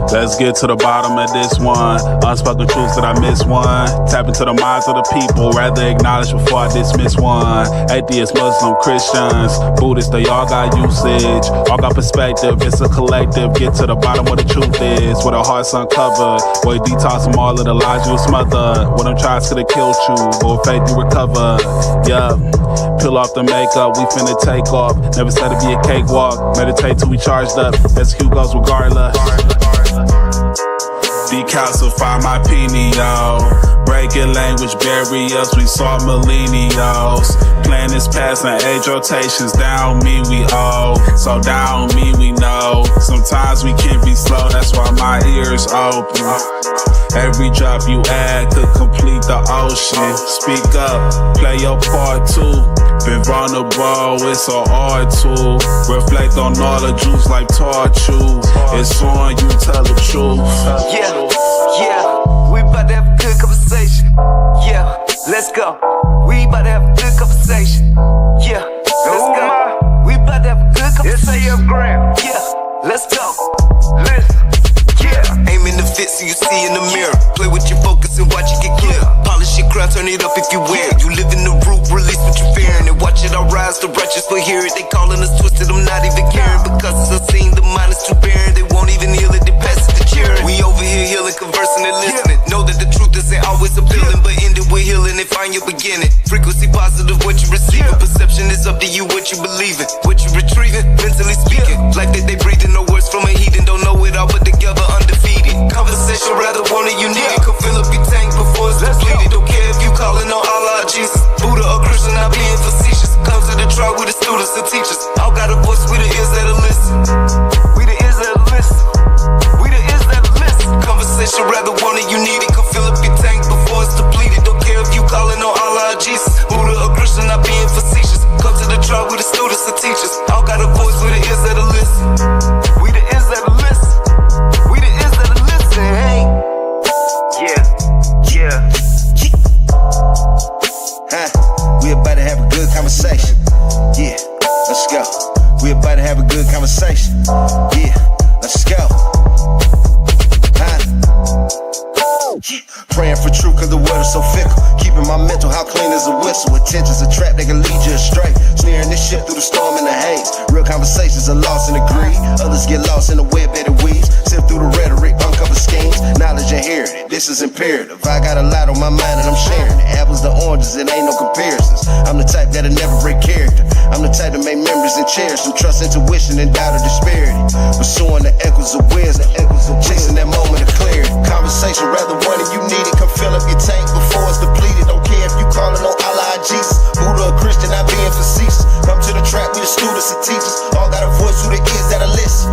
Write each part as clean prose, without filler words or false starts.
Let's get to the bottom of this one. Unspoken truths that I miss one. Tap into the minds of the people, rather acknowledge before I dismiss one. Atheists, Muslim, Christians, Buddhists, they all got usage. All got perspective, it's a collective. Get to the bottom of the truth is, with our hearts uncovered. Boy, detox from all of the lies you smothered. What them tries could have killed you, but with faith you recover. Yeah, peel off the makeup, we finna take off. Never said it'd be a cakewalk. Meditate till we charged up. Execute goes regardless. Decalcify my pineal. Breaking language barriers, we saw millennials. Planets passing age rotations, down me we owe. So down me we know. Sometimes we can be slow, that's why my ears open. Every drop you add could complete the ocean. Speak up, play your part too. Been vulnerable, it's so hard to reflect on all the juice like torture. It's on you, tell the truth. Yeah, we about to have a good conversation. Yeah, let's go. We about to have a good conversation. Yeah, let's go. We about to have a good conversation. Yeah, let's go. Listen. Yeah, aim in the fit so you see in the mirror. Play with your focus and watch it get clear. Polish your crown, turn it up if you wear it. You live in the root, release what you're fearing. And watch it all rise, the righteous will hear it. They calling us twisted, I'm not even caring. Because it's unseen, the mind is too barren. They won't even heal it, they pass it to cheering. We over here healing, conversing and listening. Know that the truth isn't always appealing, but end it with healing and find your beginning. Frequency positive, what you receiving. Perception is up to you, what you believing. What you retrieving, mentally speaking. Like that they breathing, no words from a heathen. Don't know it all, but together undefeated. Conversation, rather want it, you need it. Come fill up your tank before it's depleted. Don't care if you calling on Allah, Jesus, Buddha or Christian, not being facetious. Comes to the trial with the students and teachers. All got a voice, we the ears that'll listen. We the ears that'll listen. We the ears that'll listen. Conversation, rather want it, you need it. Come fill up your tank before it's depleted. Don't care if you calling on Allah, Jesus, Buddha or Christian, not being facetious. Come to the trial with the students and teachers. All got a voice, we the ears that'll listen. We the ears that'll listen. We the ears that'll listen. Hey. Yeah. We about to have a good conversation. Yeah, let's go. We about to have a good conversation. Yeah, let's go. Praying for truth cause the world is so fickle. Keeping my mental how clean as a whistle. Attention's a trap, they can lead you astray. Sneering this shit through the storm and the haze. Real conversations are lost in the greed. Others get lost in the web that it weaves. Sift through the rhetoric, uncover schemes. Knowledge inherited, this is imperative. I got a lot on my mind and I'm sharing it. Apples to oranges, it ain't no comparisons. I'm the type that'll never break character. I'm the type to make memories and cherish them. Trust intuition and doubt of disparity. Pursuing the echoes of wisdom. Chasing that moment of clarity. Conversation, rather one if you need it. Come fill up your tank before it's depleted. Don't care if you calling on Allah, Jesus, Buddha or Christian, not being facetious. Come to the trap, we the students and teachers. All got a voice, who the ears that'll listen.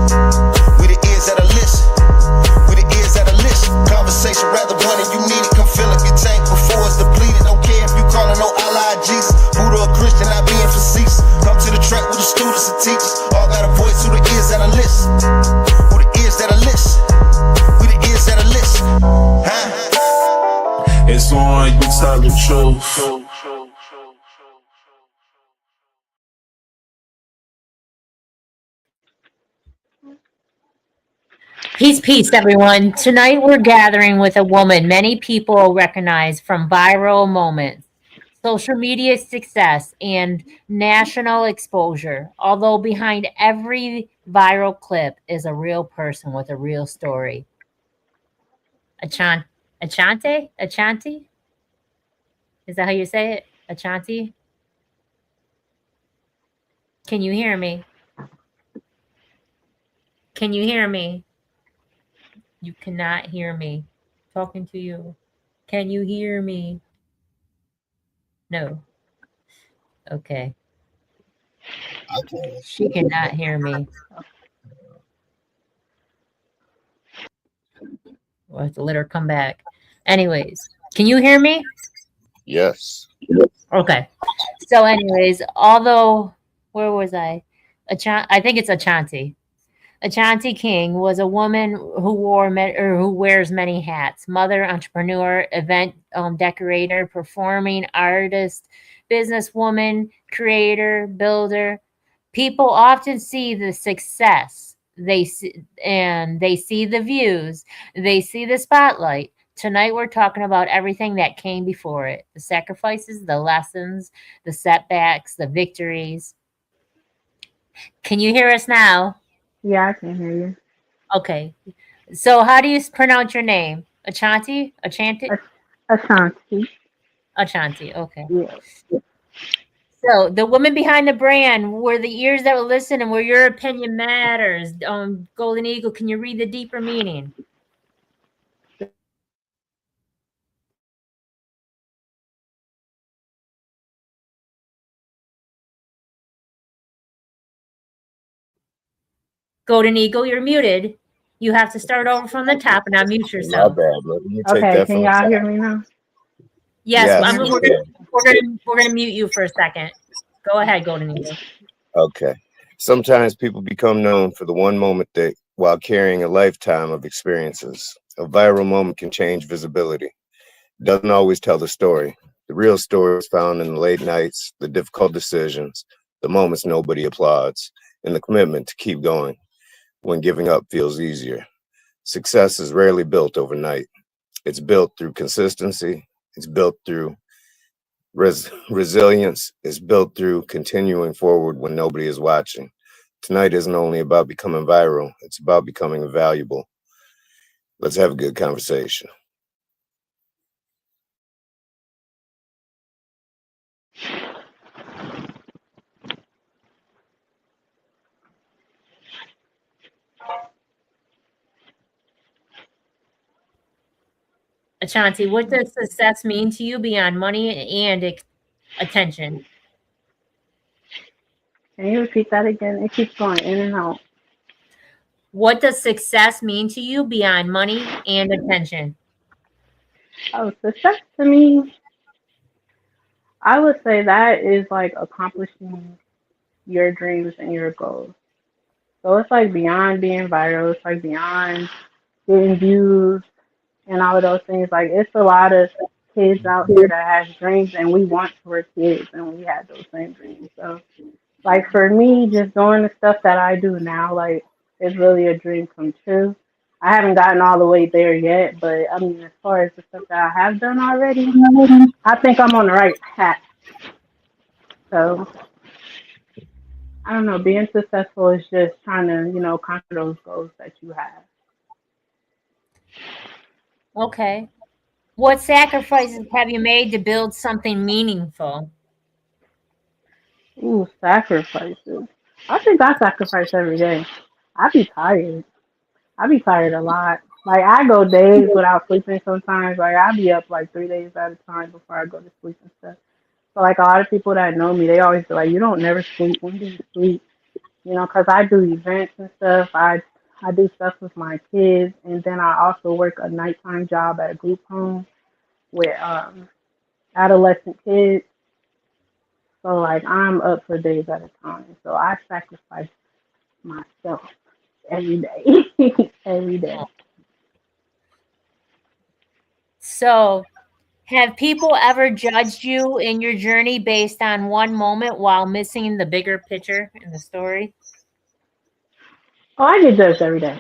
We the ears that'll listen. We the ears that'll listen. Conversation, rather one if you need it. Come fill up your tank before it's depleted. Don't care if you calling on Allah, Jesus, Buddha or Christian, not being facetious. Come to the trap with the students and teachers. All got a voice, who the ears that'll listen. Who the ears that'll listen. We the ears that'll listen. It's on you, tell the truth. Peace, everyone. Tonight we're gathering with a woman many people recognize from viral moments, social media success, and national exposure. Although behind every viral clip is a real person with a real story. Achantee? Is that how you say it? Achantee? Can you hear me? Can you hear me? You cannot hear me. Talking to you. Can you hear me? No. Okay. She cannot hear me. We'll have to let her come back. Anyways, can you hear me? Yes. Okay. So anyways, although, where was I? I think it's Achantee. Achantee King was a woman who wears many hats: mother, entrepreneur, event decorator, performing artist, businesswoman, creator, builder. People often see the success they see the views, they see the spotlight. Tonight we're talking about everything that came before it, the sacrifices, the lessons, the setbacks, the victories. Can you hear us now? Yeah, I can hear you. Okay. So how do you pronounce your name? Achanti? Achanti? Ash- Ashanti. Achanti. Okay. Yeah. So the woman behind the brand were the ears that will listen and where your opinion matters. Golden Eagle, can you read the deeper meaning? Golden Eagle, you're muted. You have to start over from the top and unmute My yourself. bad, brother. You take Okay, that can from the y'all hear top. me now? Yes, Can Yes, y'all we hear me? we're gonna mute you for a second. Go ahead, Golden Eagle. Okay. Sometimes people become known for the one moment that, while carrying a lifetime of experiences, a viral moment can change visibility. Doesn't always tell the story. The real story is found in the late nights, the difficult decisions, the moments nobody applauds, and the commitment to keep going when giving up feels easier. Success is rarely built overnight. It's built through consistency. It's built through resilience. It's built through continuing forward when nobody is watching. Tonight isn't only about becoming viral, it's about becoming valuable. Let's have a good conversation. Ashanti, what does success mean to you beyond money and attention? Can you repeat that again? It keeps going in and out. What does success mean to you beyond money and attention? Oh, success to me, I would say that is like accomplishing your dreams and your goals. So it's like beyond being viral. It's like beyond getting views and all of those things. Like it's a lot of kids out here that has dreams, and we once were kids and we had those same dreams. So like for me, just doing the stuff that I do now, like it's really a dream come true. I haven't gotten all the way there yet, but I mean, as far as the stuff that I have done already, I think I'm on the right path. So I don't know, being successful is just trying to, conquer those goals that you have. Okay. What sacrifices have you made to build something meaningful? Ooh, sacrifices. I think I sacrifice every day. I be tired. I be tired a lot. Like I go days without sleeping sometimes. Like I be up like 3 days at a time before I go to sleep and stuff. So like a lot of people that know me, they always be like, "You don't never sleep. When do you sleep?" Because I do events and stuff. I do stuff with my kids, and then I also work a nighttime job at a group home with adolescent kids. So like I'm up for days at a time. So I sacrifice myself every day, every day. So, have people ever judged you in your journey based on one moment while missing the bigger picture in the story? Oh, I get judged every day.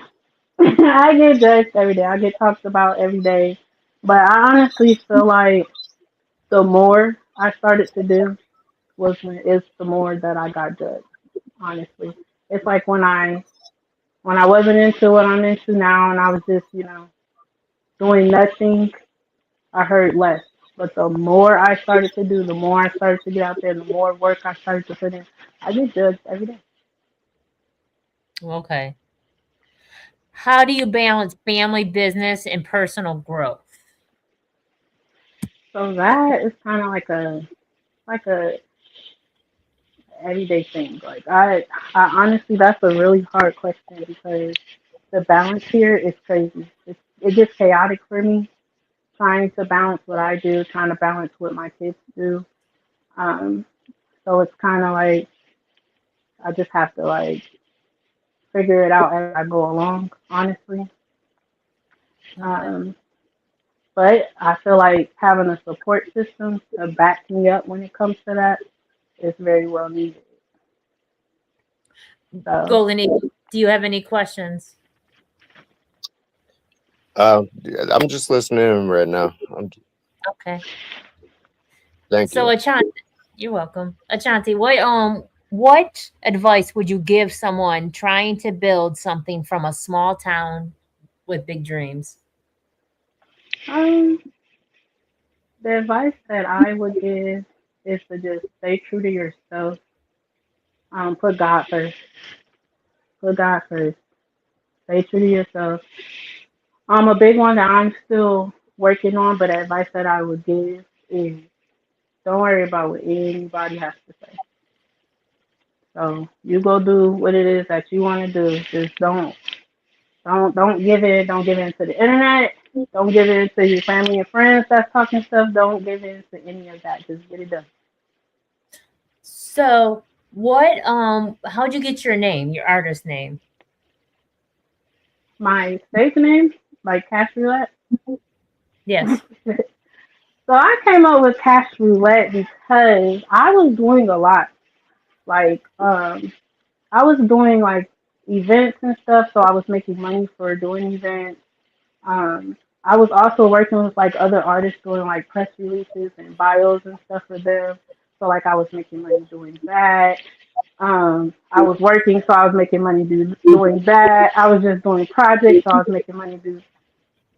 I get judged every day. I get talked about every day. But I honestly feel like the more I started to do is the more that I got judged. Honestly, it's like when I wasn't into what I'm into now, and I was just doing nothing. I heard less. But the more I started to do, the more I started to get out there, the more work I started to put in. I get judged every day. Okay. How do you balance family, business, and personal growth? So that is kind of like a everyday thing. Like I honestly, that's a really hard question because the balance here is crazy. It gets chaotic for me trying to balance what I do, trying to balance what my kids do. Um, so it's kind of like I just have to like figure it out as I go along, honestly. Okay. Um, but I feel like having a support system to back me up when it comes to that is very well needed. So Golden Eagle. Do you have any questions? I'm just listening right now. Okay. Thank So you. Achante, you're welcome. Achante, what advice would you give someone trying to build something from a small town with big dreams? Um, the advice that I would give is to just stay true to yourself. Put God first. Put God first. Stay true to yourself. A big one that I'm still working on, but advice that I would give is don't worry about what anybody has to say. So you go do what it is that you want to do. Just don't give in. Don't give in to the internet. Don't give in to your family and friends that's talking stuff. Don't give in to any of that. Just get it done. So how'd you get your name, your artist name? My stage name, like Cash Roulette. Yes. So I came up with Cash Roulette because I was doing a lot. Like, I was doing like events and stuff, so I was making money for doing events. I was also working with like other artists doing like press releases and bios and stuff for them. So like I was making money doing that. I was working, so I was making money doing that. I was just doing projects, so I was making money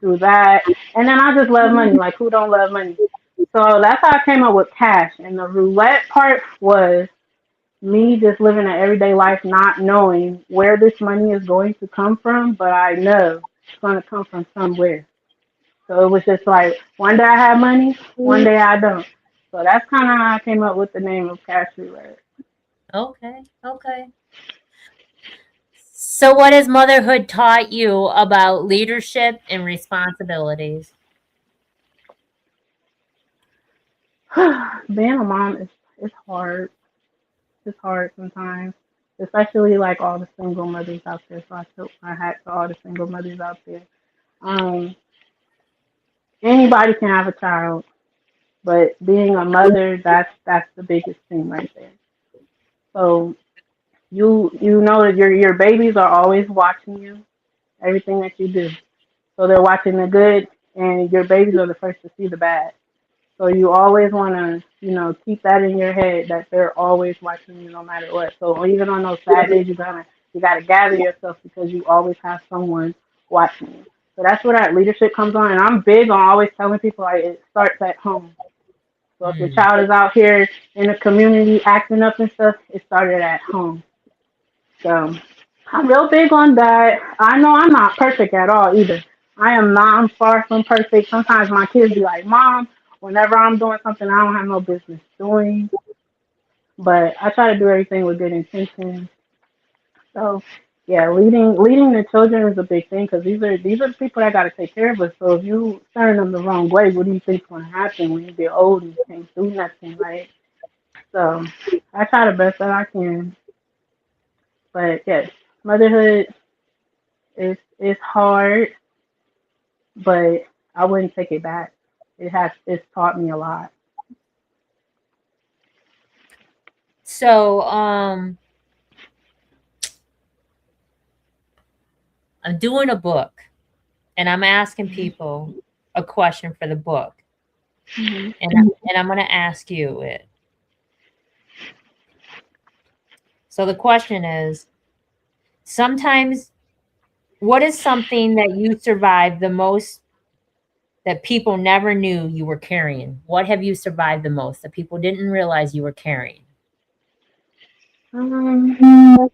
do that. And then I just love money. Like who don't love money? So that's how I came up with Cash. And the roulette part was me just living an everyday life, not knowing where this money is going to come from, but I know it's going to come from somewhere. So it was just like one day I have money, one day I don't. So that's kind of how I came up with the name of Cash Roulette. Okay. Okay. So what has motherhood taught you about leadership and responsibilities? Being a mom is it's hard. It's hard sometimes, especially like all the single mothers out there. So I took my hat to all the single mothers out there. Um, Anybody can have a child, but being a mother, that's the biggest thing right there. So you know that your babies are always watching you, everything that you do. So they're watching the good, and your babies are the first to see the bad. So you always want to, keep that in your head that they're always watching you no matter what. So even on those bad days, you gotta gather yourself because you always have someone watching you. So that's where that leadership comes on. And I'm big on always telling people like it starts at home. So if your Mm. child is out here in the community acting up and stuff, it started at home. So I'm real big on that. I know I'm not perfect at all either. I am not. I'm far from perfect. Sometimes my kids be like, "Mom, whenever I'm doing something I don't have no business doing," but I try to do everything with good intention. So yeah, leading the children is a big thing because these are the people that got to take care of us. So if you turn them the wrong way, what do you think's going to happen when you get old and you can't do nothing, right? So I try the best that I can. But yes, motherhood is hard, but I wouldn't take it back. It's taught me a lot. So I'm doing a book and I'm asking people a question for the book. Hmm. And I'm going to ask you it. So the question is, sometimes what is something that you survived the most that people never knew you were carrying? What have you survived the most that people didn't realize you were carrying? Um,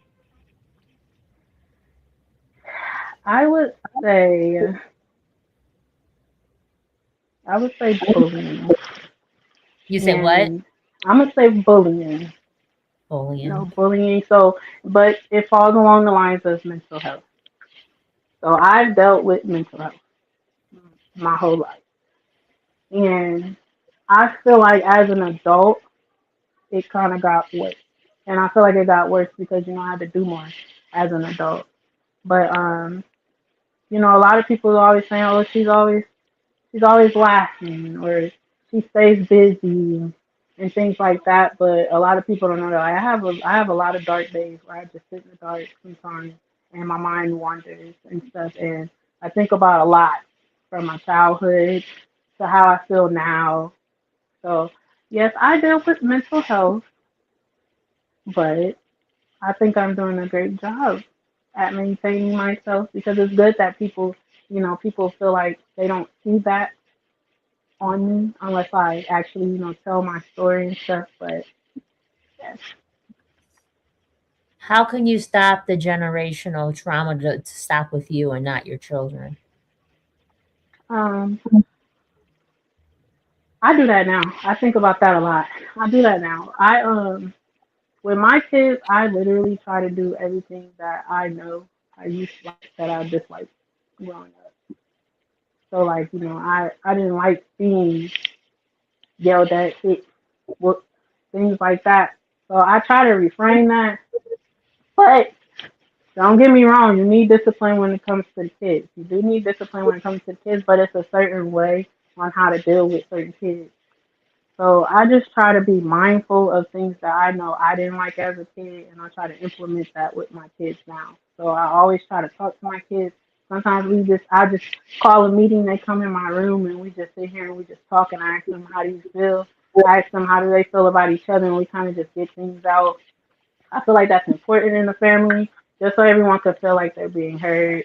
I would say I would say bullying, You said what? and I'm gonna say bullying. Bullying. Bullying. So, but it falls along the lines of mental health. So I've dealt with mental health my whole life, and I feel like as an adult, it kind of got worse, and I feel like it got worse because I had to do more as an adult. But a lot of people are always saying, "Oh, she's always laughing," or "she stays busy," and things like that. But a lot of people don't know that. Like, I have a lot of dark days where I just sit in the dark sometimes, and my mind wanders and stuff. And I think about a lot from my childhood to how I feel now. So, yes, I deal with mental health, but I think I'm doing a great job at maintaining myself because it's good that people feel like they don't see that on me unless I actually, tell my story and stuff. But yes. How can you stop the generational trauma to stop with you and not your children? Um, I do that now. I think about that a lot. I do that now. With my kids, I literally try to do everything that I know I used to like that I dislike growing up. So like, I didn't like being yelled at, hit, whooped, things like that. So I try to refrain that. But don't get me wrong, you need discipline when it comes to the kids. You do need discipline when it comes to the kids, but it's a certain way on how to deal with certain kids. So I just try to be mindful of things that I know I didn't like as a kid, and I try to implement that with my kids now. So I always try to talk to my kids. Sometimes I just call a meeting. They come in my room, and we just sit here and we just talk. And I ask them, "How do you feel?" I ask them, "How do they feel about each other?" And we kind of just get things out. I feel like that's important in the family, just so everyone can feel like they're being heard.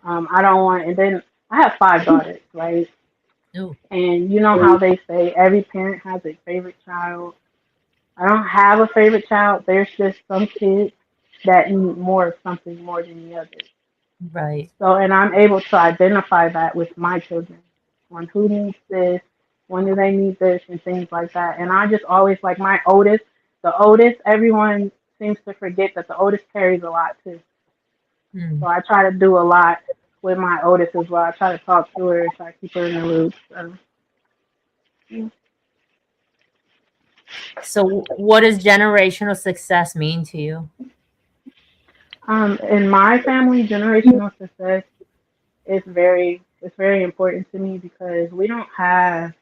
I don't want, and then I have 5 daughters, right? No. And you know how they say every parent has a favorite child. I don't have a favorite child. There's just some kids that need more of something more than the others. Right. So, and I'm able to identify that with my children on who needs this, when do they need this, and things like that. And I just always like the oldest, everyone seems to forget that the oldest carries a lot too. Mm. So I try to do a lot with my oldest as well. I try to talk to her, try to keep her in the loop. So, yeah. So, what does generational success mean to you? In my family, generational success is very important to me because we don't have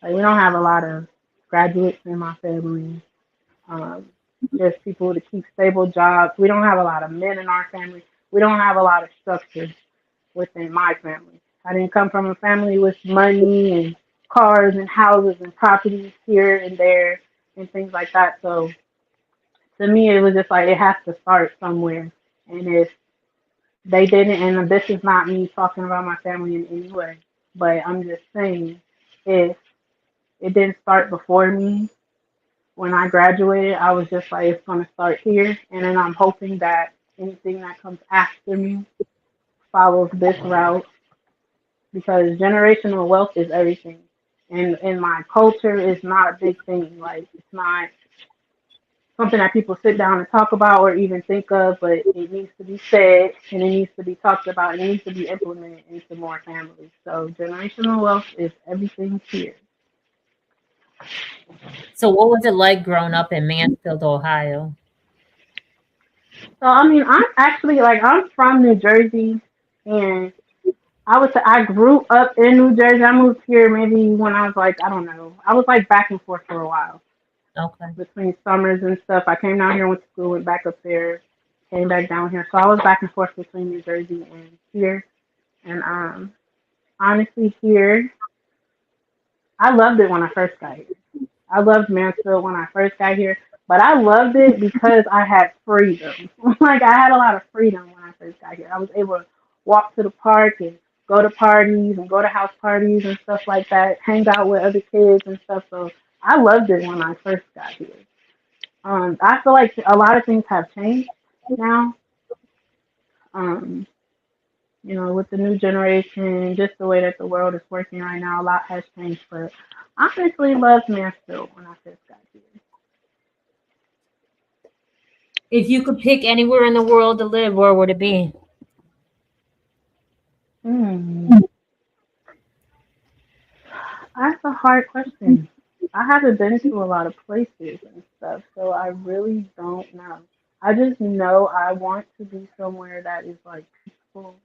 a lot of graduates in my family. Um, just people to keep stable jobs. We don't have a lot of men in our family. We don't have a lot of structure within my family. I didn't come from a family with money and cars and houses and properties here and there and things like that. So to me, it was just like it has to start somewhere. And if they didn't, and this is not me talking about my family in any way, but I'm just saying if it didn't start before me, when I graduated, I was just like, it's going to start here. And then I'm hoping that anything that comes after me follows this route because generational wealth is everything. And in my culture, it's not a big thing. Like, it's not something that people sit down and talk about or even think of, but it needs to be said and it needs to be talked about and it needs to be implemented into more families. So generational wealth is everything here. So, what was it like growing up in Mansfield, Ohio? So I mean, I'm from New Jersey, and I grew up in New Jersey. I moved here maybe when I was like I don't know. I was like back and forth for a while Okay. between summers and stuff. I came down here, went to school, went back up there, came back down here. So I was back and forth between New Jersey and here. And honestly, here I loved it when I first got here. I loved Mansfield when I first got here, but I loved it because I had freedom. Like I had a lot of freedom when I first got here. I was able to walk to the park and go to parties and go to house parties and stuff like that, hang out with other kids and stuff. So I loved it when I first got here. I feel like a lot of things have changed now. Um, with the new generation, just the way that the world is working right now, a lot has changed. But I honestly loved Mansfield when I first got here. If you could pick anywhere in the world to live, where would it be? Hmm, that's a hard question. I haven't been to a lot of places and stuff, so I really don't know. I just know I want to be somewhere that is like peaceful,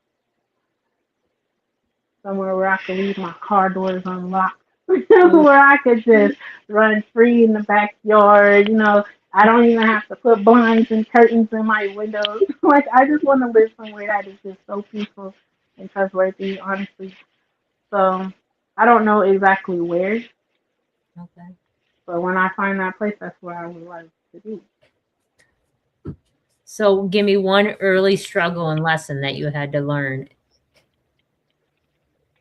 somewhere where I can leave my car doors unlocked, Oh, where I could just run free in the backyard. I don't even have to put blinds and curtains in my windows. Like, I just want to live somewhere that is just so peaceful and trustworthy, honestly. So I don't know exactly where, Okay. but when I find that place, that's where I would like to be. So give me one early struggle and lesson that you had to learn.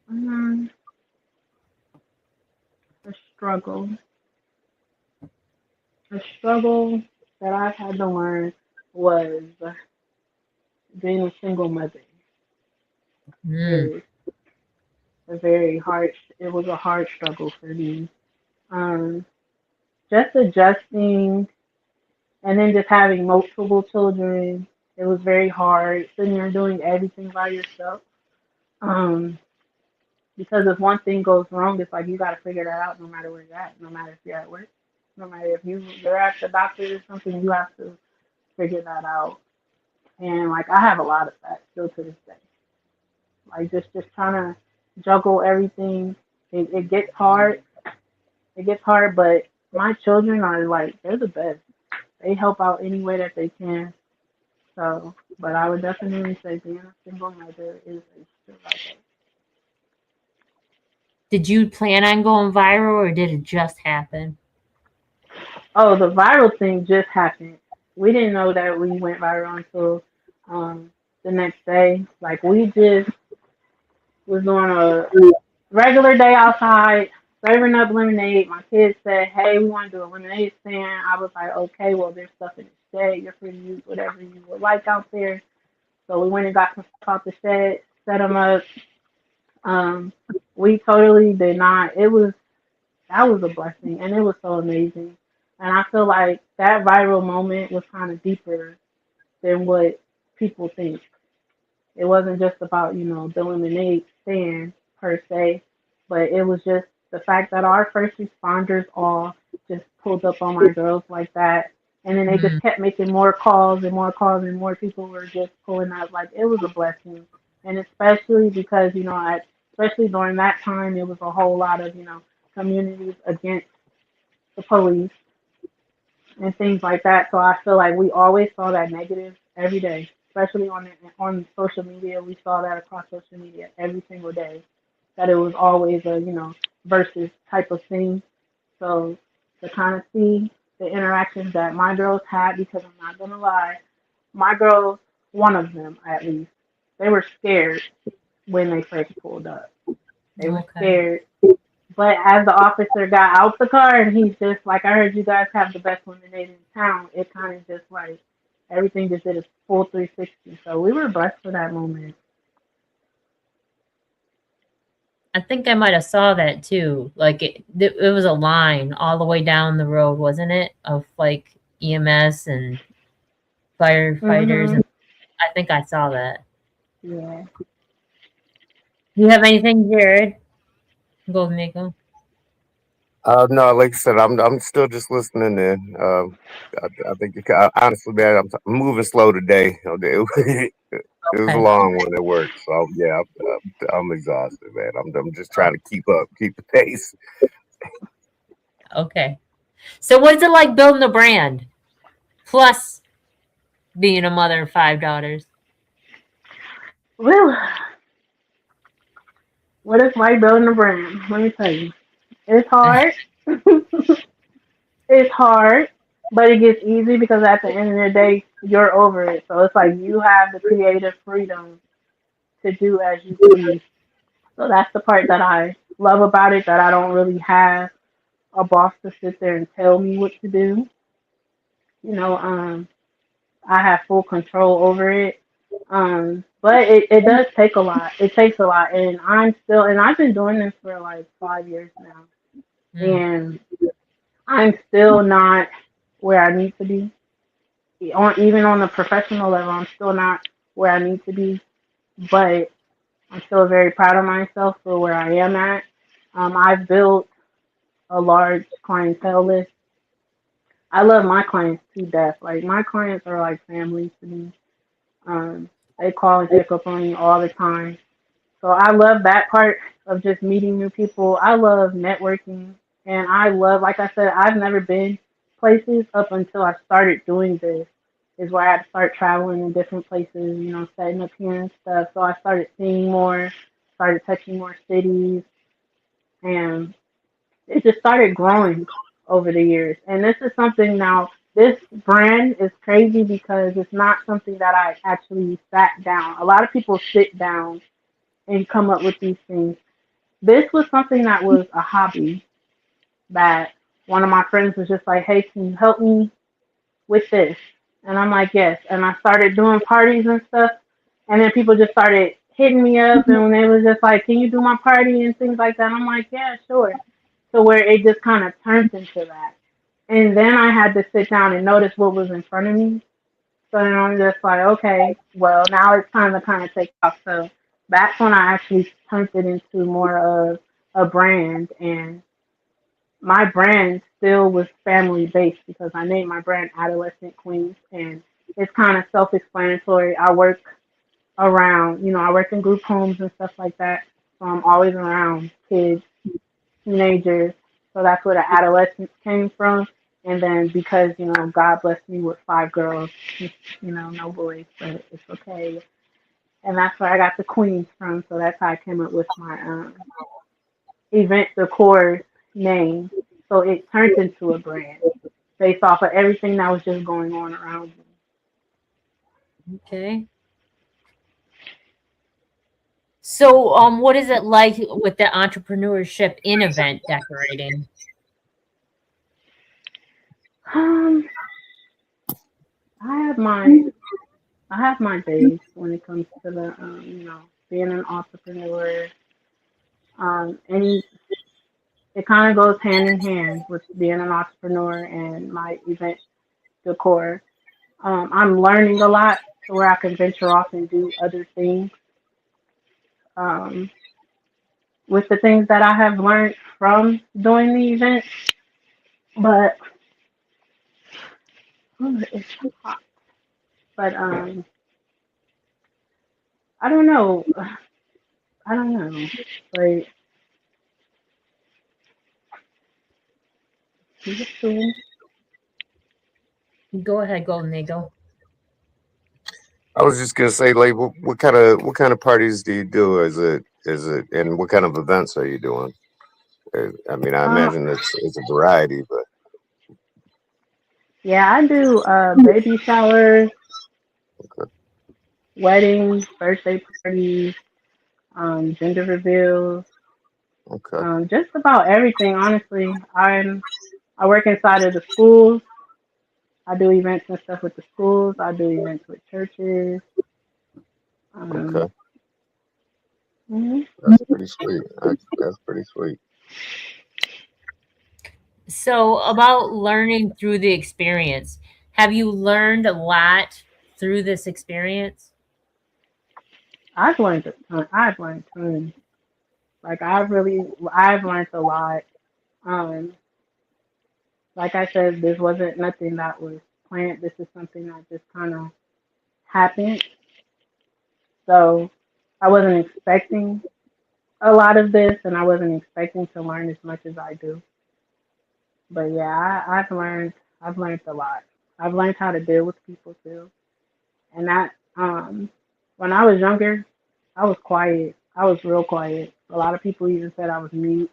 Um, a struggle. A struggle that I've had to learn was being a single mother. Mm, Is a very hard. It was a hard struggle for me. Um, just adjusting and then just having multiple children. It was very hard sitting there doing everything by yourself. Um, because if one thing goes wrong, it's like you got to figure that out no matter where you're at, no matter if you're at work, no matter if you're at the doctor or something, you have to figure that out. And like I have a lot of that still to this day. Like just trying to juggle everything. It gets hard. It gets hard, but my children are like they're the best. They help out any way that they can. So, but I would definitely say being a single mother is a struggle. did you plan on going viral or did it just happen? Oh, the viral thing just happened. We didn't know that we went viral until um, the next day. Like we just was doing a regular day outside, serving up lemonade. My kids said, "Hey, we want to do a lemonade stand." I was like, "Okay, well, there's stuff in the shed. You're free to use whatever you would like out there." So we went and got some stuff out the shed, set them up. Um, we totally did not. It was that was a blessing, and it was so amazing. And I feel like that viral moment was kind of deeper than what people think. It wasn't just about, the lemonade stand per se, but it was just the fact that our first responders all just pulled up on my girls like that. And then they just Mm, kept making more calls and more calls, and more people were just pulling up. Like, it was a blessing. And especially because, especially during that time, it was a whole lot of, communities against the police and things like that. So I feel like we always saw that negative every day, especially on social media. We saw that across social media every single day. That it was always a versus type of thing. So to kind of see the interactions that my girls had, because I'm not gonna lie, my girls, one of them at least, they were scared when they first pulled up. They were okay. scared, but as the officer got out the car and he's just like, I heard you guys have the best lemonade in town, it kind of just like everything just did a full 360. So we were blessed for that moment. I think I might have saw that too. Like it was a line all the way down the road, wasn't it? Of like EMS and firefighters, Mhm. and I think I saw that. Yeah. Do you have anything, Jared? Golden Eagle. No, like I said, I'm still just listening in. I think honestly, man, I'm moving slow today. It was a Okay. long one at work, so yeah, I'm exhausted, man. I'm just trying to keep up, keep the pace. Okay. So what is it like building a brand? Plus being a mother of 5 daughters. Well, what is like building a brand? Let me tell you, it's hard. It's hard, but it gets easy because at the end of the day, you're over it. So it's like you have the creative freedom to do as you please. So that's the part that I love about it, that I don't really have a boss to sit there and tell me what to do. You know, I have full control over it. But it does take a lot. It takes a lot. And I've been doing this for like 5 years now. Mm, And I'm still not where I need to be. Even on the professional level, I'm still not where I need to be. But I'm still very proud of myself for where I am at. I've built a large clientele list. I love my clients to death. Like my clients are like family to me. Um, they call and check up on me all the time. So I love that part of just meeting new people. I love networking, and I love, like I said, I've never been places up until I started doing this is where I had to start traveling in different places, you know, setting up here and stuff. So I started seeing more, started touching more cities, and it just started growing over the years. And this is something now, this brand is crazy because it's not something that I actually sat down. A lot of people sit down and come up with these things. This was something that was a hobby that one of my friends was just like, hey, can you help me with this? And I'm like, yes. And I started doing parties and stuff. And then people just started hitting me up and they was just like, can you do my party and things like that? And I'm like, yeah, sure. So where it just kind of turned into that. And then I had to sit down and notice what was in front of me. So then I'm just like, okay, well, now it's time to kind of take off. So that's when I actually turned it into more of a brand. And my brand still was family based because I named my brand Adolescent Queens. And it's kind of self explanatory. I work around, you know, I work in group homes and stuff like that. So I'm always around kids, teenagers. So that's where the adolescence came from. And then because, you know, God blessed me with 5 girls, you know, no boys, but it's okay. And that's where I got the queens from. So that's how I came up with my event decor name. So it turned into a brand based off of everything that was just going on around me. Okay. So, what is it like with the entrepreneurship in event decorating? Um, I have my days when it comes to the you know, being an entrepreneur. And it kind of goes hand in hand with being an entrepreneur and my event decor. I'm learning a lot to where I can venture off and do other things. Um, with the things that I have learned from doing the event, but it's hot. But I don't know. I don't know. Like, is it soon? Go ahead, Golden Eagle. I was just gonna say, like, what kind of parties do you do? And what kind of events are you doing? I mean, I Uh, imagine it's a variety, but yeah, I do baby showers, okay, weddings, birthday parties, gender reveals, okay, just about everything. Honestly, I work inside of the schools. I do events and stuff with the schools. I do events with churches. okay. Um, mhm. That's pretty sweet. That's pretty sweet. So, about learning through the experience, have you learned a lot through this experience? I've learned a ton. I've learned tons. Like I've learned a lot. Um, like I said, this wasn't nothing that was planned. This is something that just kind of happened. So I wasn't expecting a lot of this, and I wasn't expecting to learn as much as I do. But yeah, I've learned a lot. I've learned how to deal with people too, and that when I was younger, I was quiet. I was real quiet. A lot of people even said I was mute.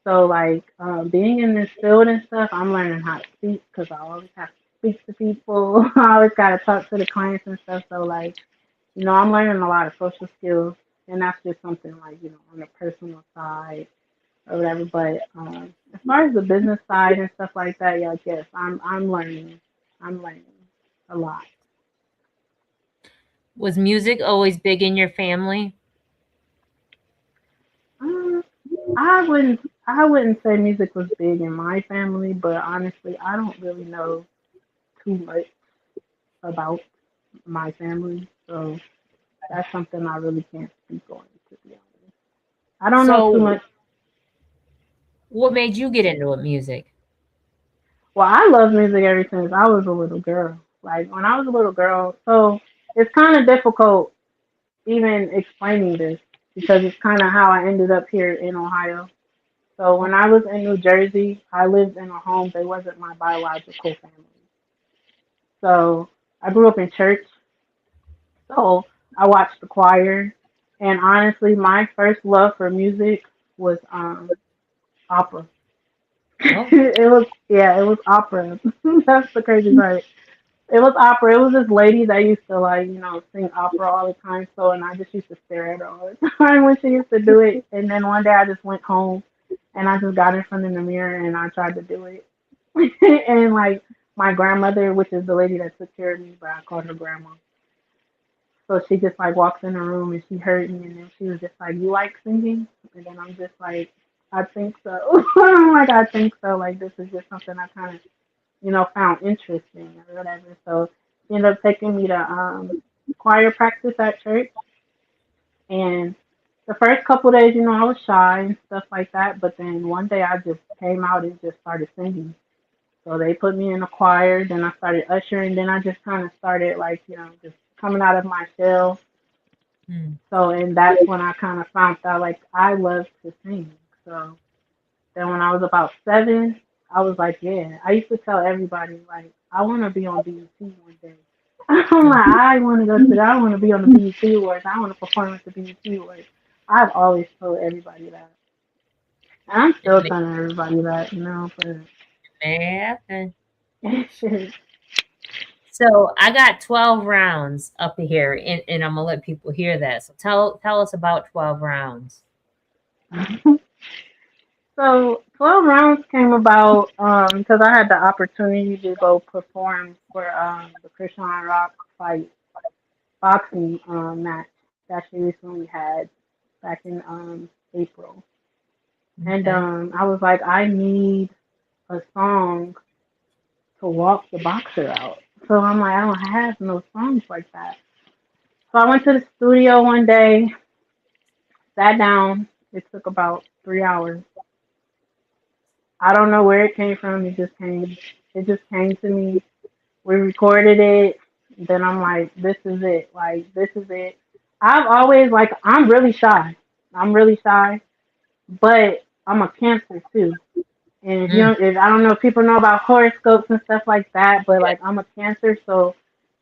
So like being in this field and stuff, I'm learning how to speak because I always have to speak to people. I always got to talk to the clients and stuff. So like, you know, I'm learning a lot of social skills, and that's just something like, you know, on the personal side or whatever. But as far as the business side and stuff like that, yeah, yes, I'm learning. I'm learning a lot. Was music always big in your family? Um, I wouldn't say music was big in my family, but honestly, I don't really know too much about my family, so that's something I really can't speak on, to be honest. I don't know too So, much. what made you get into music? Well, I love music ever since I was a little girl. Like when I was a little girl, so it's kind of difficult even explaining this because it's kind of how I ended up here in Ohio. So when I was in New Jersey, I lived in a home. They wasn't my biological family. So I grew up in church. So I watched the choir. And honestly, my first love for music was opera. Oh, It was opera. That's the crazy part. It was opera. It was this lady that used to like, sing opera all the time. So, and I just used to stare at her all the time when she used to do it. And then one day I just went home and I just got in front of the mirror and I tried to do it. And like my grandmother, which is the lady that took care of me, but I called her grandma. So she just like walks in the room and she heard me and then she was just like, "You like singing?" And then I'm just like, "I think so." I'm like, "I think so." Like this is just something I kind of found interesting or whatever. So he ended up taking me to choir practice at church. And the first couple days, I was shy and stuff like that. But then one day I just came out and just started singing. So they put me in the choir. Then I started ushering. Then I just kind of started like, just coming out of my shell. So, and that's when I kind of found out like I love to sing. So then when I was about 7, I was like, yeah. I used to tell everybody, like, I want to be on BET one day. I'm like, I want to be on the BET Awards. I want to perform at the BET Awards. I've always told everybody that. And I'm still telling everybody that, but man. shit. So I got 12 rounds up here, and I'm gonna let people hear that. So tell us about 12 rounds. So 12 rounds came about because I had the opportunity to go perform for the Christian Rock fight boxing match that she recently had back in April. And I was like, I need a song to walk the boxer out. So I'm like, I don't have no songs like that. So I went to the studio one day, sat down. It took about 3 hours. I don't know where it came from. It just came. It just came to me. We recorded it. Then I'm like, this is it. Like, this is it. I've always, like, I'm really shy. But I'm a Cancer too. And if I don't know if people know about horoscopes and stuff like that, but like I'm a Cancer, so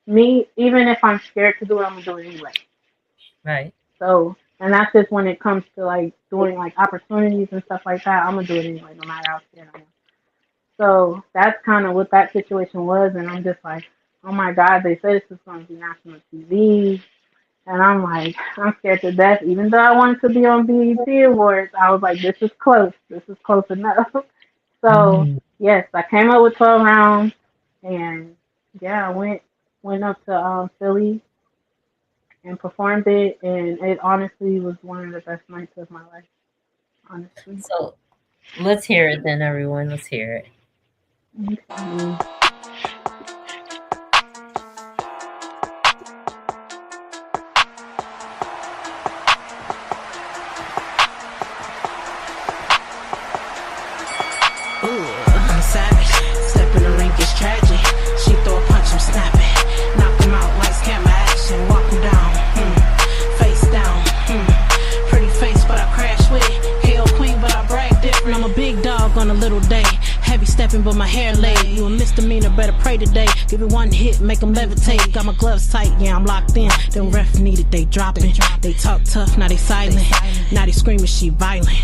me, even if I'm scared to do it, I'm gonna do it anyway. Right. So, and that's just when it comes to like doing like opportunities and stuff like that, I'm gonna do it anyway, no matter how scared I am. So that's kind of what that situation was, and I'm just like, oh my God, they said this is gonna be national TV. And I'm like, I'm scared to death. Even though I wanted to be on BET Awards, I was like, this is close. This is close enough. So, yes, I came up with 12 rounds. And, yeah, I went up to Philly and performed it. And it honestly was one of the best nights of my life, honestly. So, let's hear it then, everyone. Let's hear it. I'm savage. Step in the ring, it's tragic. She throw a punch, I'm snapping. Knock him out, lights, camera, action. Walk him down, face down. Pretty face, but I crash with it. KO queen, but I brag different. I'm a big dog on a little day. Heavy stepping, but my hair laid. You a misdemeanor, better pray today. Give it one hit, make them levitate. Got my gloves tight, yeah, I'm locked in. Them ref needed, they dropping. They talk tough, now they silent. Now they screaming, she violent.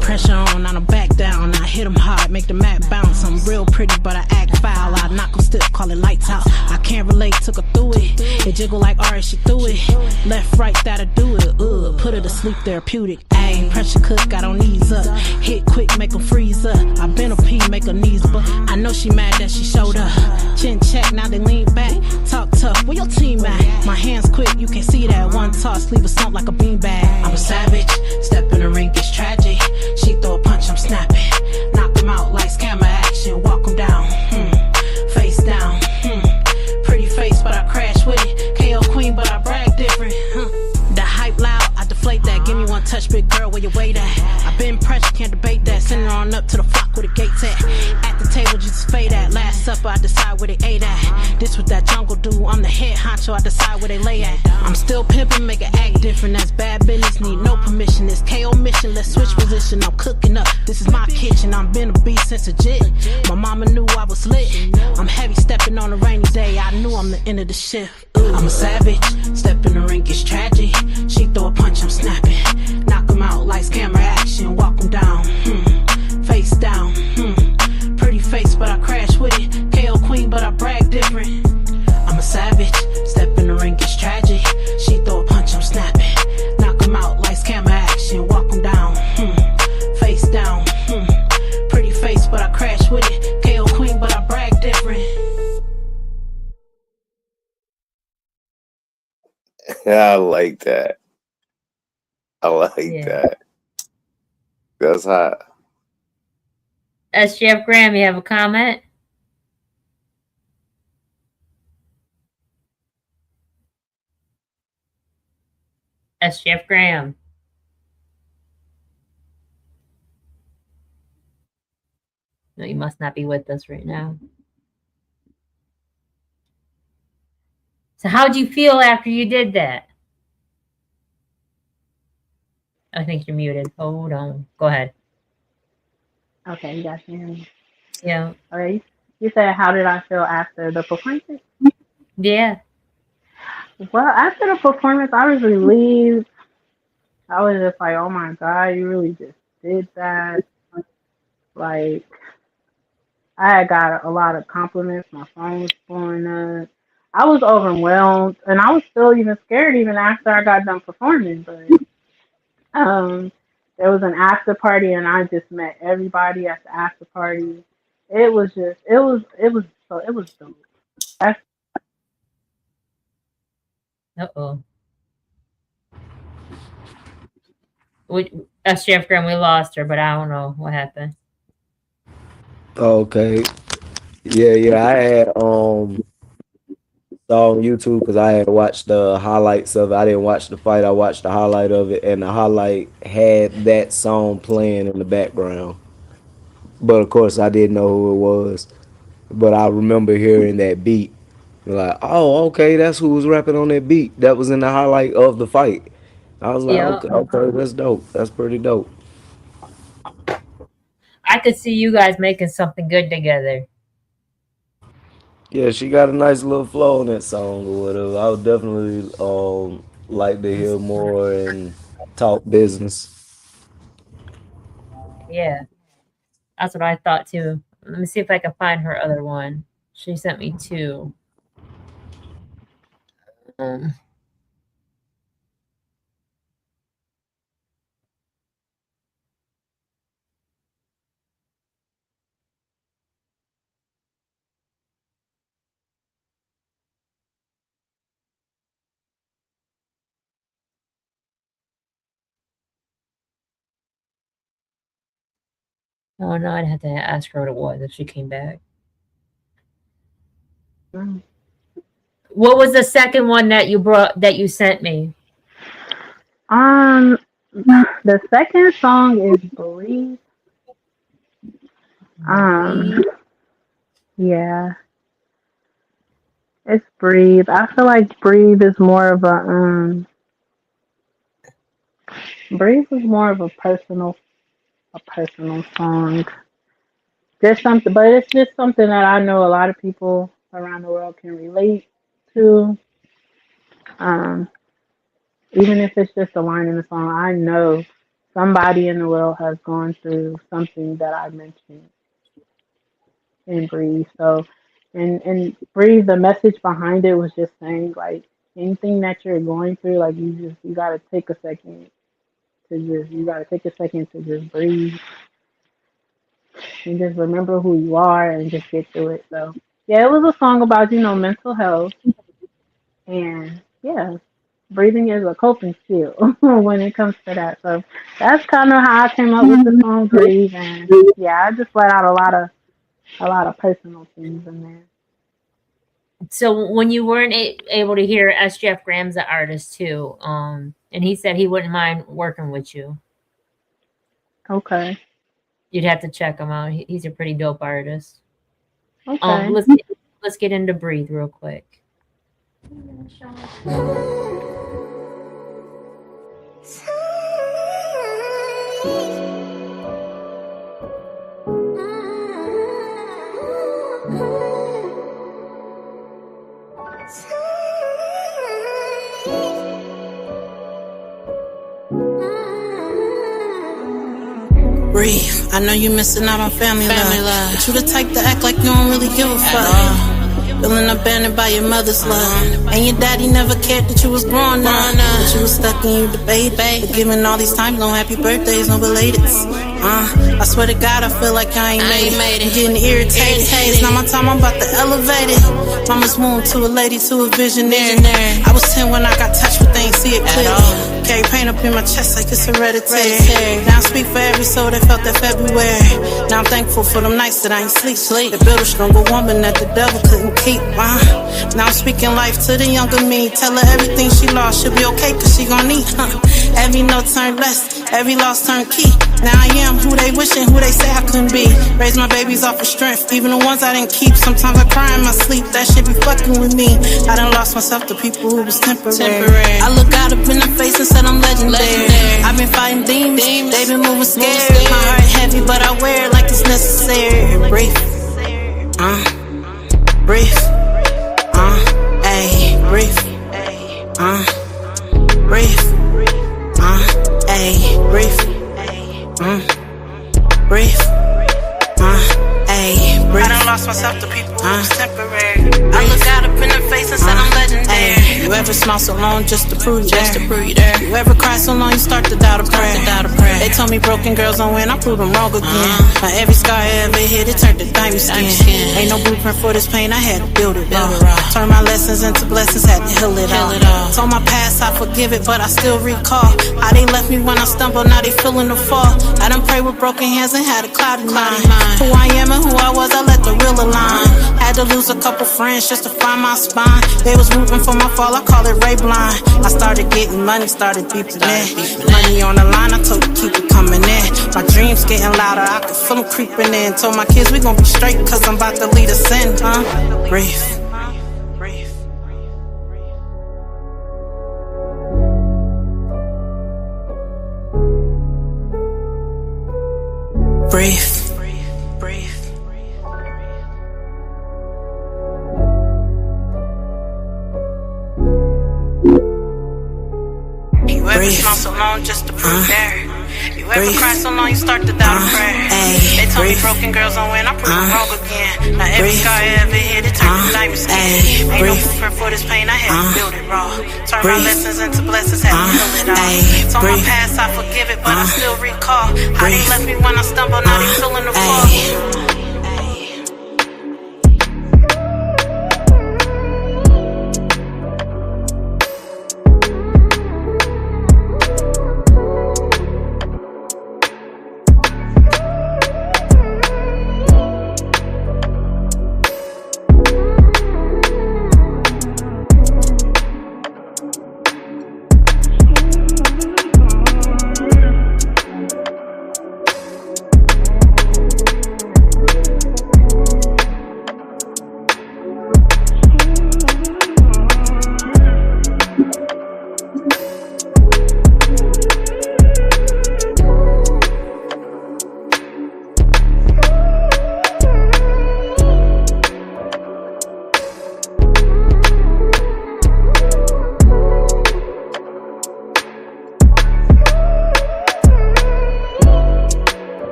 Pressure on, I don't back down. I hit them hard, make the mat bounce. I'm real pretty, but I act foul. I knock them stiff, call it lights out. I can't relate, took her through it. It jiggle like alright, she threw it. Left, right, that'll do it. Put her to sleep, therapeutic. Ayy, pressure cook, got on knees up. Hit quick, make them freeze up. I been a P, make her knees, but I know she mad that she showed up. Chin check, now they lean back. Talk tough, where your team at? My hands quick, you can see that. One toss, leave a stump like a beanbag. I'm a savage, step in the ring, it's tragic. She throw a punch, I'm snapping. Knock him out, lights, camera, action. Walk him down, face down. Pretty face, but I crash with it. KO queen, but I brag different. The hype loud, I deflate that. Give me one touch, big girl, where you wait at? I been pressure, can't debate that. Send her on up to the flock where the gates at. At the table, just fade at. Last supper, I decide where they ate at. This what that jungle do. I'm the head honcho, I decide where they lay at. I'm still pimping, make it act different. That's bad business, need no permission. This KO mission, let's switch position. I'm cooking up, this is my kitchen. I'm been a beast since a jit. My mama knew I was lit. I'm heavy stepping on a rainy day. I knew I'm the end of the shift. I'm a savage, step in the rink, it's tragic. She throw a punch, I'm snapping. Knock him out, lights, camera, action. Walk him down, face down. Pretty face, but I crash with it. KO queen, but I brag different. I'm a savage, step in the rink, it's tragic. She throw a punch, I'm snapping. Knock him out, lights, camera, action. Walk him down, face down. Pretty face, but I crash with it. KO queen, but I brag different. I like that. I like that. That's hot. SGF Graham, you have a comment? SGF Graham. No, you must not be with us right now. So how'd you feel after you did that? I think you're muted. Hold on. Go ahead. Okay, you guys can hear me. Yeah. All right. You said, how did I feel after the performance? Yeah. Well, after the performance, I was relieved. I was just like, oh my God, you really just did that. Like, I had got a lot of compliments. My phone was blowing up. I was overwhelmed, and I was still even scared even after I got done performing. But there was an after party, and I just met everybody at the after party. It was dope. That's Uh-oh. SGF Graham, we lost her, but I don't know what happened. Okay. Yeah. I had saw on YouTube because I had watched the highlights of it. I didn't watch the fight. I watched the highlight of it, and the highlight had that song playing in the background. But of course, I didn't know who it was. But I remember hearing that beat. Like, oh, okay, that's who was rapping on that beat. That was in the highlight of the fight. I was like, Yeah. okay, that's dope. That's pretty dope. I could see you guys making something good together. Yeah, she got a nice little flow on that song or whatever. I would definitely like to hear more and talk business. Yeah. That's what I thought too. Let me see if I can find her other one. She sent me two. Oh no, I'd have to ask her what it was if she came back. What was the second one that you sent me? the second song is Breathe. Yeah. It's Breathe. I feel like Breathe is more of a personal song. Just something, but it's just something that I know a lot of people around the world can relate to. Even if it's just a line in the song, I know somebody in the world has gone through something that I mentioned in Breathe. So, and Breathe, the message behind it was just saying like anything that you're going through, like you gotta take a second to just breathe and just remember who you are and just get through it. So yeah, it was a song about, mental health, and yeah, breathing is a coping skill when it comes to that. So that's kind of how I came up with the song Breathe, and yeah, I just let out a lot of personal things in there. So when you weren't able to hear SGF Graham's an artist too, and he said he wouldn't mind working with you. Okay. You'd have to check him out. He's a pretty dope artist. Okay. let's get into breathe real quick. Breathe. I know you missing out on family love. But you the type to act like you don't really give a fuck. Feeling abandoned by your mother's love. And your daddy never cared that you was growing up. But you was stuck and you debated. But giving all these times, no happy birthdays, no belated. I swear to God, I feel like I ain't made it. I'm getting irritated. It's not my time, I'm about to elevate it. Mama's womb to a lady, to a visionary. I was 10 when I got touched, but they ain't see it clearly. Carry pain up in my chest like it's hereditary. Now I speak for every soul that felt that February. Now I'm thankful for them nights that I ain't sleep. They built a stronger woman that the devil couldn't keep. Now I'm speaking life to the younger me. Tell her everything she lost, she'll be okay cause she gon' need. Every no turn less, every loss turn key. Now I am who they wishing, who they say I couldn't be. Raise my babies off of strength, even the ones I didn't keep. Sometimes I cry in my sleep, that shit be fucking with me. I done lost myself to people who was temporary. I look out up in the face and said I'm legendary. I've been fighting demons, they been moving scared. My heart heavy, but I wear it like it's necessary. Breathe, breathe, ayy, breathe, breathe, ayy, breathe, breathe, ayy, breathe. I done lost myself to people who was temporary. I look out up in the face and said I'm legendary. You ever smile so long just to prove you there? You ever cry so long you start to doubt a prayer? They told me broken girls don't win, I proved them wrong again. Now every scar I ever hit, it turned to diamond skin. Ain't no blueprint for this pain, I had to build it raw. Turn my lessons into blessings, had to heal it all. Told my past I forgive it, but I still recall how they left me when I stumbled, now they feeling the fall. I done prayed with broken hands and had a cloudy mind. Who I am and who I was, I let the real align. Had to lose a couple friends just to find my spine. They was rooting for my fall, I call it Ray Blind. I started getting money, started beeping in. Money on the line, I told you keep it coming in. My dreams getting louder, I could feel them creeping in. Told my kids we gon' be straight, cause I'm about to lead us in. Breathe. Breathe. You ever smile so long just to prove there? You ever cry so long you start to doubt a prayer? They told me broken girls don't win, I proved them wrong again. Now every scar I ever hit, it turned to diamond skin. Ain't no blueprint for this pain, I had to build it raw. Turn my lessons into blessings, had to heal it all. Told my past I forgive it, but I still recall how they left me when I stumbled, now they feeling the fall.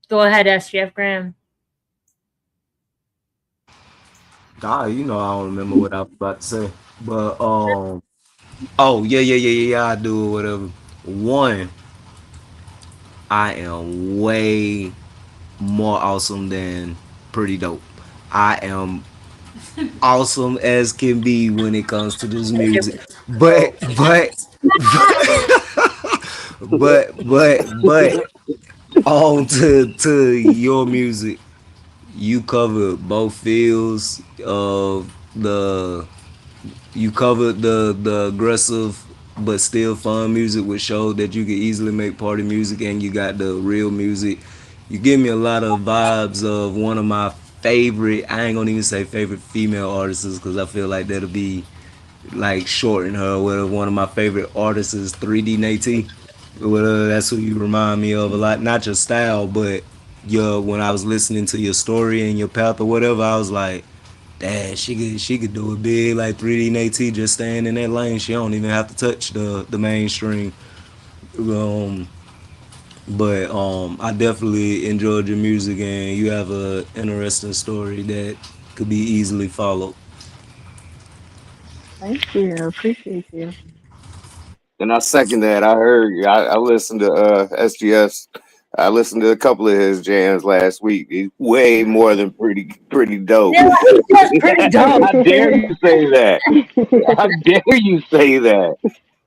Go ahead, SGF Graham. You know I don't remember what I was about to say. But oh yeah, I do whatever. One, I am way more awesome than pretty dope. I am awesome as can be when it comes to this music. But but on to your music. You covered both fields of the. You covered the aggressive but still fun music, which showed that you could easily make party music, and you got the real music. You give me a lot of vibes of one of my favorite. I ain't gonna even say favorite female artists because I feel like that'll be like shorting her. With one of my favorite artists is 3D Nate. Well, that's who you remind me of a lot. Not your style, but your when I was listening to your story and your path or whatever, I was like, damn, she could do it big like 3D Nate, just staying in that lane. She don't even have to touch the mainstream. Um, but I definitely enjoyed your music, and you have a interesting story that could be easily followed. Thank you. Appreciate you. And I second that. I heard I listened to SGS. I listened to a couple of his jams last week. He's way more than pretty dope. Yeah, he's just pretty dope. How dare you say that? How dare you say that?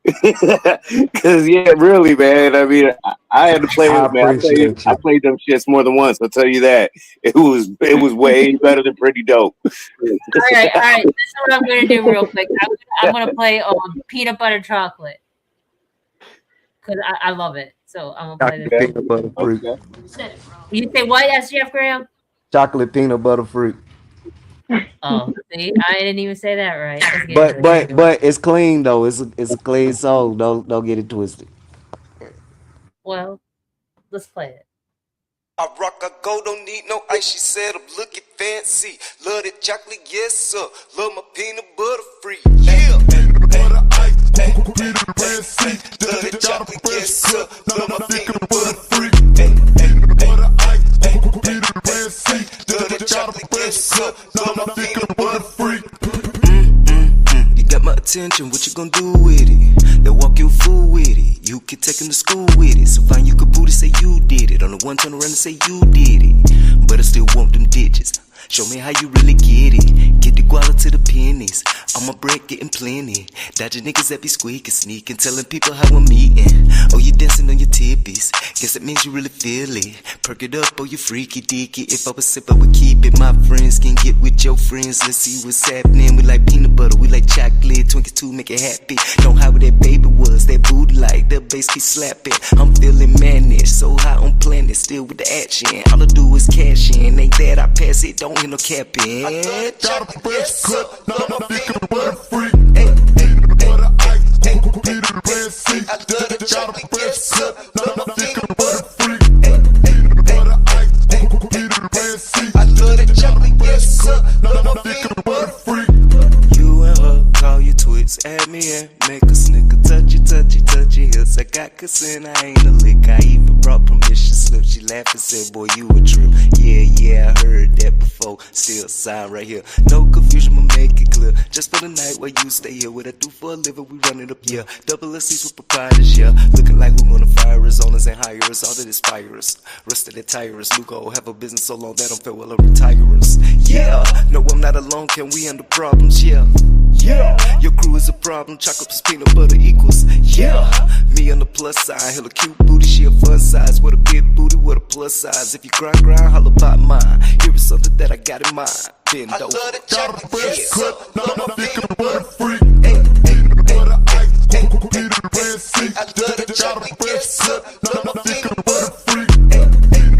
Because yeah, really, man. I mean, I had to play I it, man. appreciate I you. played them shits more than once. I'll tell you that. It was way better than pretty dope. All right. This is what I'm gonna do real quick. I'm gonna play peanut butter chocolate because I love it. So I'm gonna play this. Peanut butter fruit. Okay. You say what, SGF Graham? Chocolate peanut butter fruit. Oh, see, I didn't even say that right. Let's get into it. But it's clean though. It's a clean song. Don't get it twisted. Well, let's play it. I rock, I go, don't need no ice. She said I'm looking fancy. Love that chocolate, yes sir. Love my peanut butter free. Yeah. Butter ice, peanut butter free. Love that chocolate, yes sir. Love my peanut butter free. Butter ice, peanut butter free. Love that chocolate, yes sir. Love my peanut butter free. You got my attention, what you gonna do with it? They'll walk you fool with it. You can take him to school with it. So find you could booty, say you did it. On the one turn around and say you did it. But I still want them digits. Show me how you really get it. Get the guala to the pennies. On my bread getting plenty. Dodging niggas that be squeaking, sneaking, telling people how I'm eating. Oh, you dancing on your tippies. Guess that means you really feel it. Perk it up, oh, you freaky deaky. If I was sick, I would keep it. My friends can get with your friends. Let's see what's happening. We like peanut butter, we like chocolate. Twinkies too, make it happy. Don't hide where that baby was. That booty like the bass keep slapping. I'm feeling mannish, so high on planet. Still with the action. All I do is cash in. Ain't that I pass it, don't hear no capping. Got a fresh cut, now my peanut butter free. Butter ice, peanut butter free. Got a fresh cut, now my peanut butter free. Butter ice, peanut butter free. I love that chocolate, yes sir. Now my peanut butter free. You and her, call you twits, add me in, make a snicker, touchy hips. I got consent, I ain't a lick. I even brought permission slip. She laughed and said, boy, you a trip. Yeah, I heard that before. Still sign right here. No confusion, but make it clear. Just for the night while you stay here. What I do for a living, we run it up, yeah. Double SCs with proprietors, yeah. Looking like who gonna fire us, owners and hire us. All that inspire us. Rest of that tire us. Lugo have a business so long that I'm feel well retire us. Yeah, no, I'm not alone. Can we handle problems? Yeah. Your crew is a problem. Chocolate plus peanut butter equals. Yeah. Me on the plus side. Hella cute booty. She a fun size. What a big booty. What a plus size. If you grind, holla about mine. Here is something that I got in mind. Bend over. Got a fresh cut, now my peanut butter free. Butter ice, peanut butter free. Got a fresh cut, now my peanut butter free.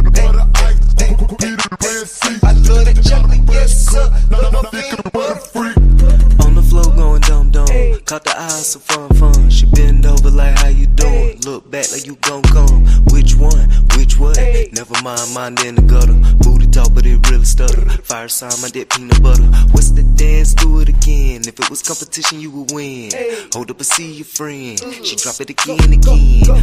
Butter ice, peanut butter free. I love that chocolate, yes sir. Now my peanut butter free. On the floor going dumb. Caught the eyes, some fun. She bend over like how you doing. Look back like you gon' come. Which one? Which way? Never mind, mine in the gutter. Booty talk, but it really stutter. Fire sign, my dick peanut butter. What's the dance? Do it again. If it was competition, you would win. Hold up and see your friend. She drop it again.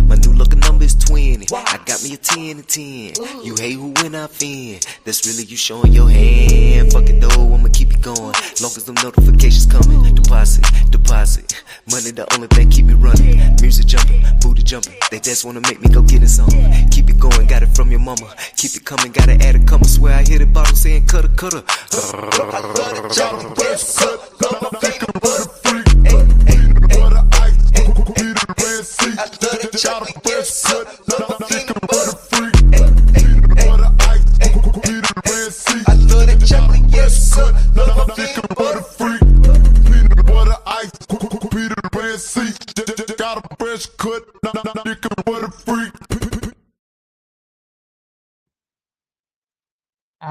My new lucky number is 20. I got me a 10 and 10. You hate who when I offend. That's really you showing your hand. Fuck it though, I'ma keep it going. Long as them notifications coming. Deposit. Money the only thing keep me running. Music jumping, booty jumping. They just wanna make me go get it some. Keep it going, got it from your mama. Keep it coming, gotta add a come. Swear I hit it bottom saying cutter. Got a fresh cut, now my peanut butter free. Butter ice, peanut butter free. Got a fresh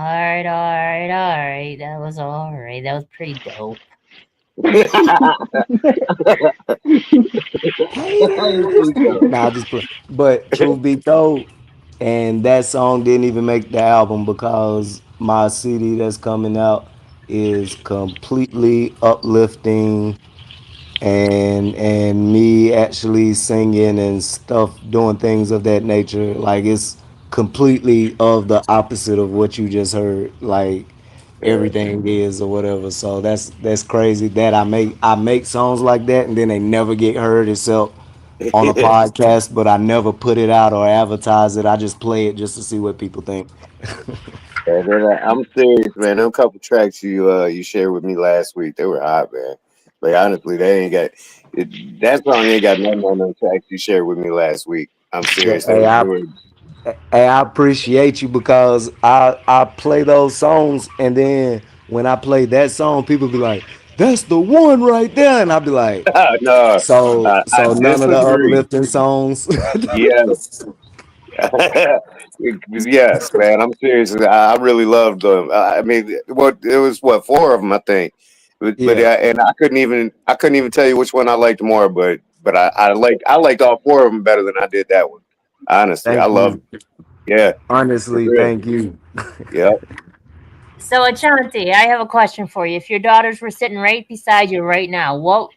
right, all right, all right. That was all right. That was pretty dope. Nah, just play. But truth be told, and that song didn't even make the album because my CD that's coming out is completely uplifting and me actually singing and stuff, doing things of that nature. Like it's completely of the opposite of what you just heard. Like Yeah. everything is or whatever. So that's crazy that I make songs like that and then they never get heard except on a podcast, but I never put it out or advertise it. I just play it just to see what people think. And then I'm serious, man. Them couple tracks you shared with me last week, they were hot, man. Like honestly, they ain't got that song ain't got nothing on them tracks you shared with me last week. I'm Yeah, serious. hey, They were I appreciate you because I play those songs and then when I play that song, people be like, "That's the one right there," and I be like, no, I "So none of the disagree. uplifting songs." Yeah, yes, man. I'm serious. I really loved them. I mean, what it was what four of them, I think. But Yeah, and I couldn't even tell you which one I liked more. But I liked all four of them better than I did that one. Honestly, I thank loved. you. Yeah, for Honestly, real. thank you. Yeah. So, Achanti, I have a question for you. If your daughters were sitting right beside you right now, what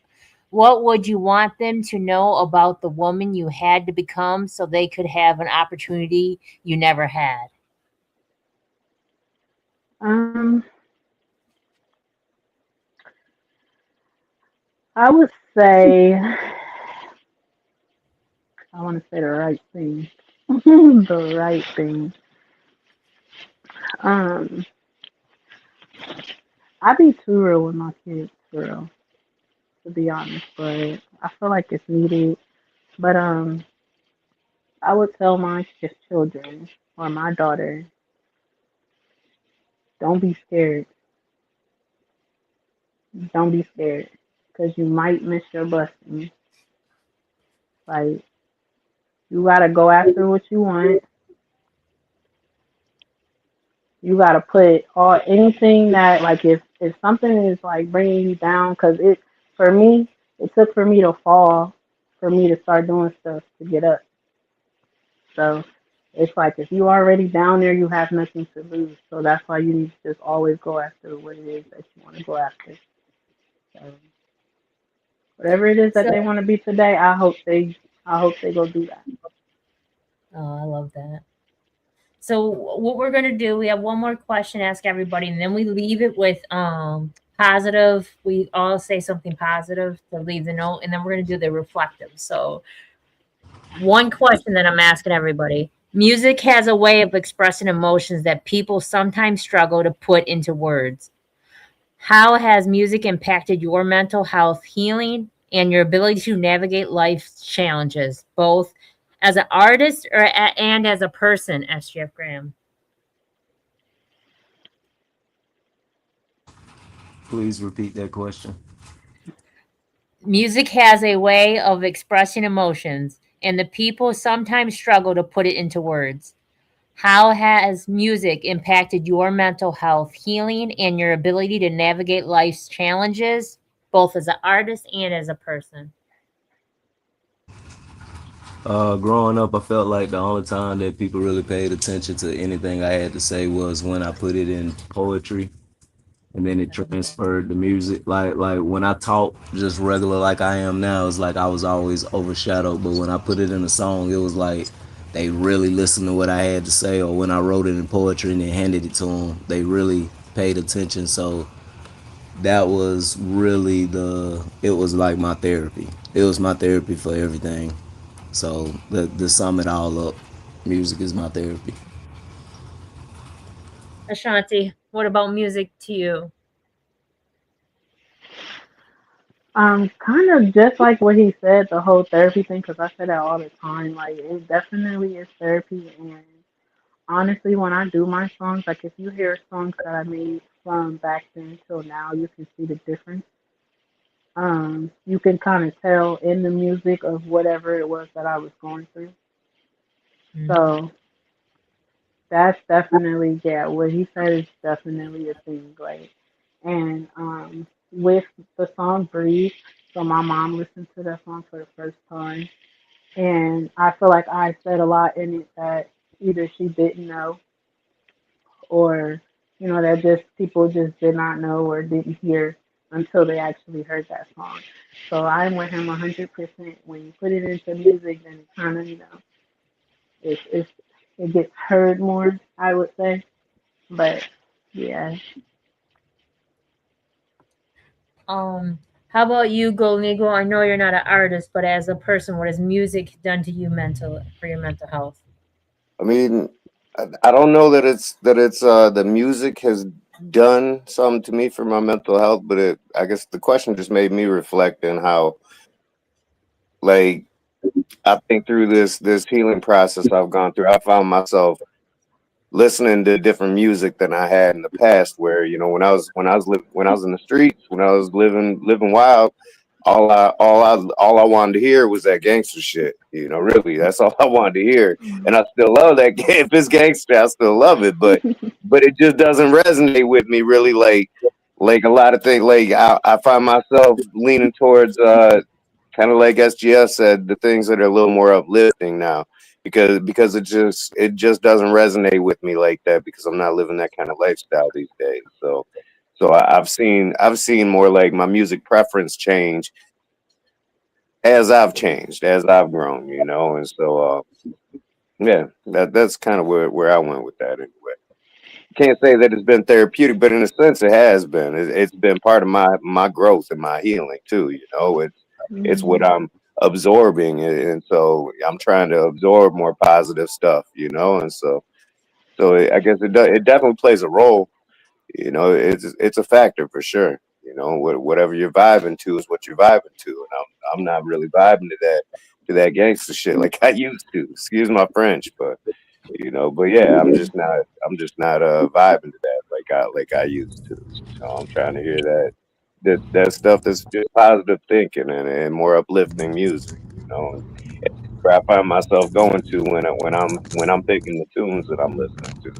would you want them to know about the woman you had to become so they could have an opportunity you never had? Um, I would say I want to say the right thing. The right thing. Um, I be too real with my kids, for real, to be honest. But I feel like it's needed. But I would tell my children or my daughter, don't be scared. Don't be scared, because you might miss your blessing. Like you gotta go after what you want. You gotta put all anything that like if something is like bringing you down, because it for me it took for me to fall for me to start doing stuff to get up. So it's like if you already down there, you have nothing to lose. So that's why you need to just always go after what it is that you want to go after. So whatever it is that So, they want to be today, I hope they go do that. oh, I love that. So, what we're gonna do, we have one more question to ask everybody, and then we leave it with positive. We all say something positive to leave the note, and then we're gonna do the reflective. So, one question that I'm asking everybody: music has a way of expressing emotions that people sometimes struggle to put into words. How has music impacted your mental health, healing, and your ability to navigate life's challenges, both as an artist and as a person, SGF Graham? Please repeat that question. Music has a way of expressing emotions, and the people sometimes struggle to put it into words. How has music impacted your mental health, healing, and your ability to navigate life's challenges, both as an artist and as a person? Growing up, I felt like the only time that people really paid attention to anything I had to say was when I put it in poetry, and then it transferred to music. Like when I talk just regular like I am now, it's like I was always overshadowed. But when I put it in a song, it was like they really listened to what I had to say. Or when I wrote it in poetry and then handed it to them, they really paid attention. So that was really it was like my therapy. It was my therapy for everything. So to sum it all up, music is my therapy. Ashanti, what about music to you? Kind of just like what he said, the whole therapy thing, because I say that all the time. Like, it definitely is therapy. And honestly, when I do my songs, like, if you hear songs that I made from back then till now, you can see the difference. You can kind of tell in the music of whatever it was that I was going through. Mhm. So That's definitely, yeah, what he said is definitely a thing. Like, and with the song Breathe, so my mom listened to that song for the first time, and I feel like I said a lot in it that either she didn't know, or that just people just did not know or didn't hear until they actually heard that song. So I'm with him 100%. When you put it into music, then it kind of it's it gets heard more, I would say. But yeah, How about you, Golden Eagle? I know you're not an artist, but as a person, what has music done to you mental for your mental health? I mean, I don't know that it's the music has done something to me for my mental health, but I guess the question just made me reflect on how, like, I think through this healing process I've gone through, I found myself listening to different music than I had in the past. Where when I was in the streets, when I was living wild, all I wanted to hear was that gangster shit. Really, that's all I wanted to hear, and I still love that. If it's gangster, I still love it, but it just doesn't resonate with me really. Like a lot of things, like I find myself leaning towards kind of like SGS said, the things that are a little more uplifting now, because it just doesn't resonate with me like that because I'm not living that kind of lifestyle these days. So I've seen more like my music preference change as I've changed, as I've grown, and so yeah, that's kind of where I went with that anyway. Can't say that it's been therapeutic, but in a sense, it has been. It's been part of my growth and my healing too. It's what hmm I'm absorbing, and so I'm trying to absorb more positive stuff. And so I guess it definitely plays a role. It's a factor for sure. Whatever you're vibing to is what you're vibing to, and I'm not really vibing to that gangster shit like I used to. Excuse my French, but yeah, I'm just not vibing to that like I used to. I'm trying to hear that stuff that's just positive thinking and more uplifting music. And where I find myself going to when I'm picking the tunes that I'm listening to.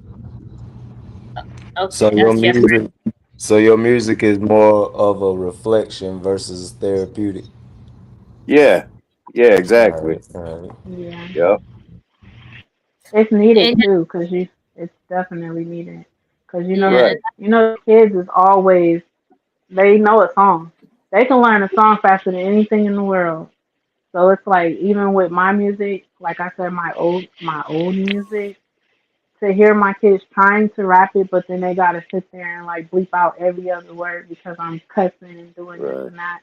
So Okay, your that's Jeffrey. music, so your music is more of a reflection versus therapeutic. Yeah, yeah, exactly. Right, right. yeah, Yep, it's needed And too, it's definitely needed. Cause yeah, right, kids is always they know a song. They can learn a song faster than anything in the world. So it's like even with my music, like I said, my old music, to hear my kids trying to rap it, but then they gotta sit there and like bleep out every other word because I'm cussing and doing this right, and that.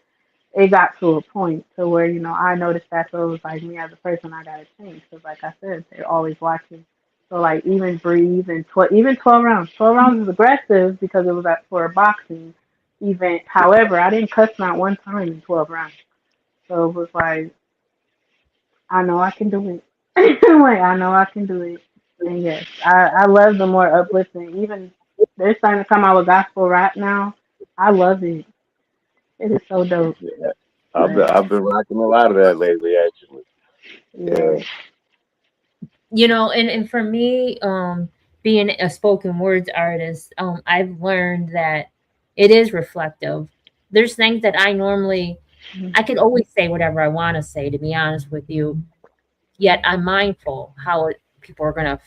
It got to a point to where I noticed that. So it was like me as a person, I gotta change because, like I said, they're always watching. So like even breathe and even 12 rounds. 12 rounds is aggressive because it was for a boxing event. However, I didn't cuss not one time in 12 rounds. So it was like I know I can do it. Like I know I can do it. And yes, I love the more uplifting. Even they're starting to come out with gospel rap now. I love it. It is so dope. yeah. I've been But I've been rocking a lot of that lately, actually. Yeah, yeah. and for me, being a spoken words artist, I've learned that it is reflective. There's things that I could always say whatever I want to say, to be honest with you. Yet I'm mindful how people are gonna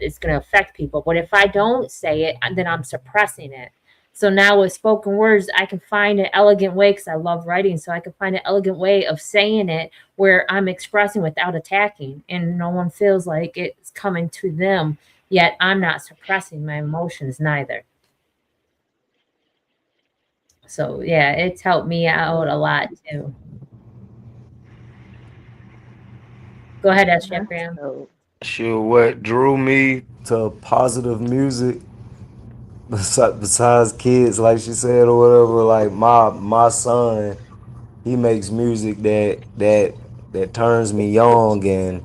it's gonna affect people. But if I don't say it, then I'm suppressing it. So now with spoken words, I can find an elegant way because I love writing. So I can find an elegant way of saying it where I'm expressing without attacking, and no one feels like it's coming to them. Yet I'm not suppressing my emotions neither. So yeah, it's helped me out a lot too. Go ahead, S. That's Jeffrey. dope. Sure, what drew me to positive music besides kids, like she said or whatever, like my son, he makes music that turns me young, and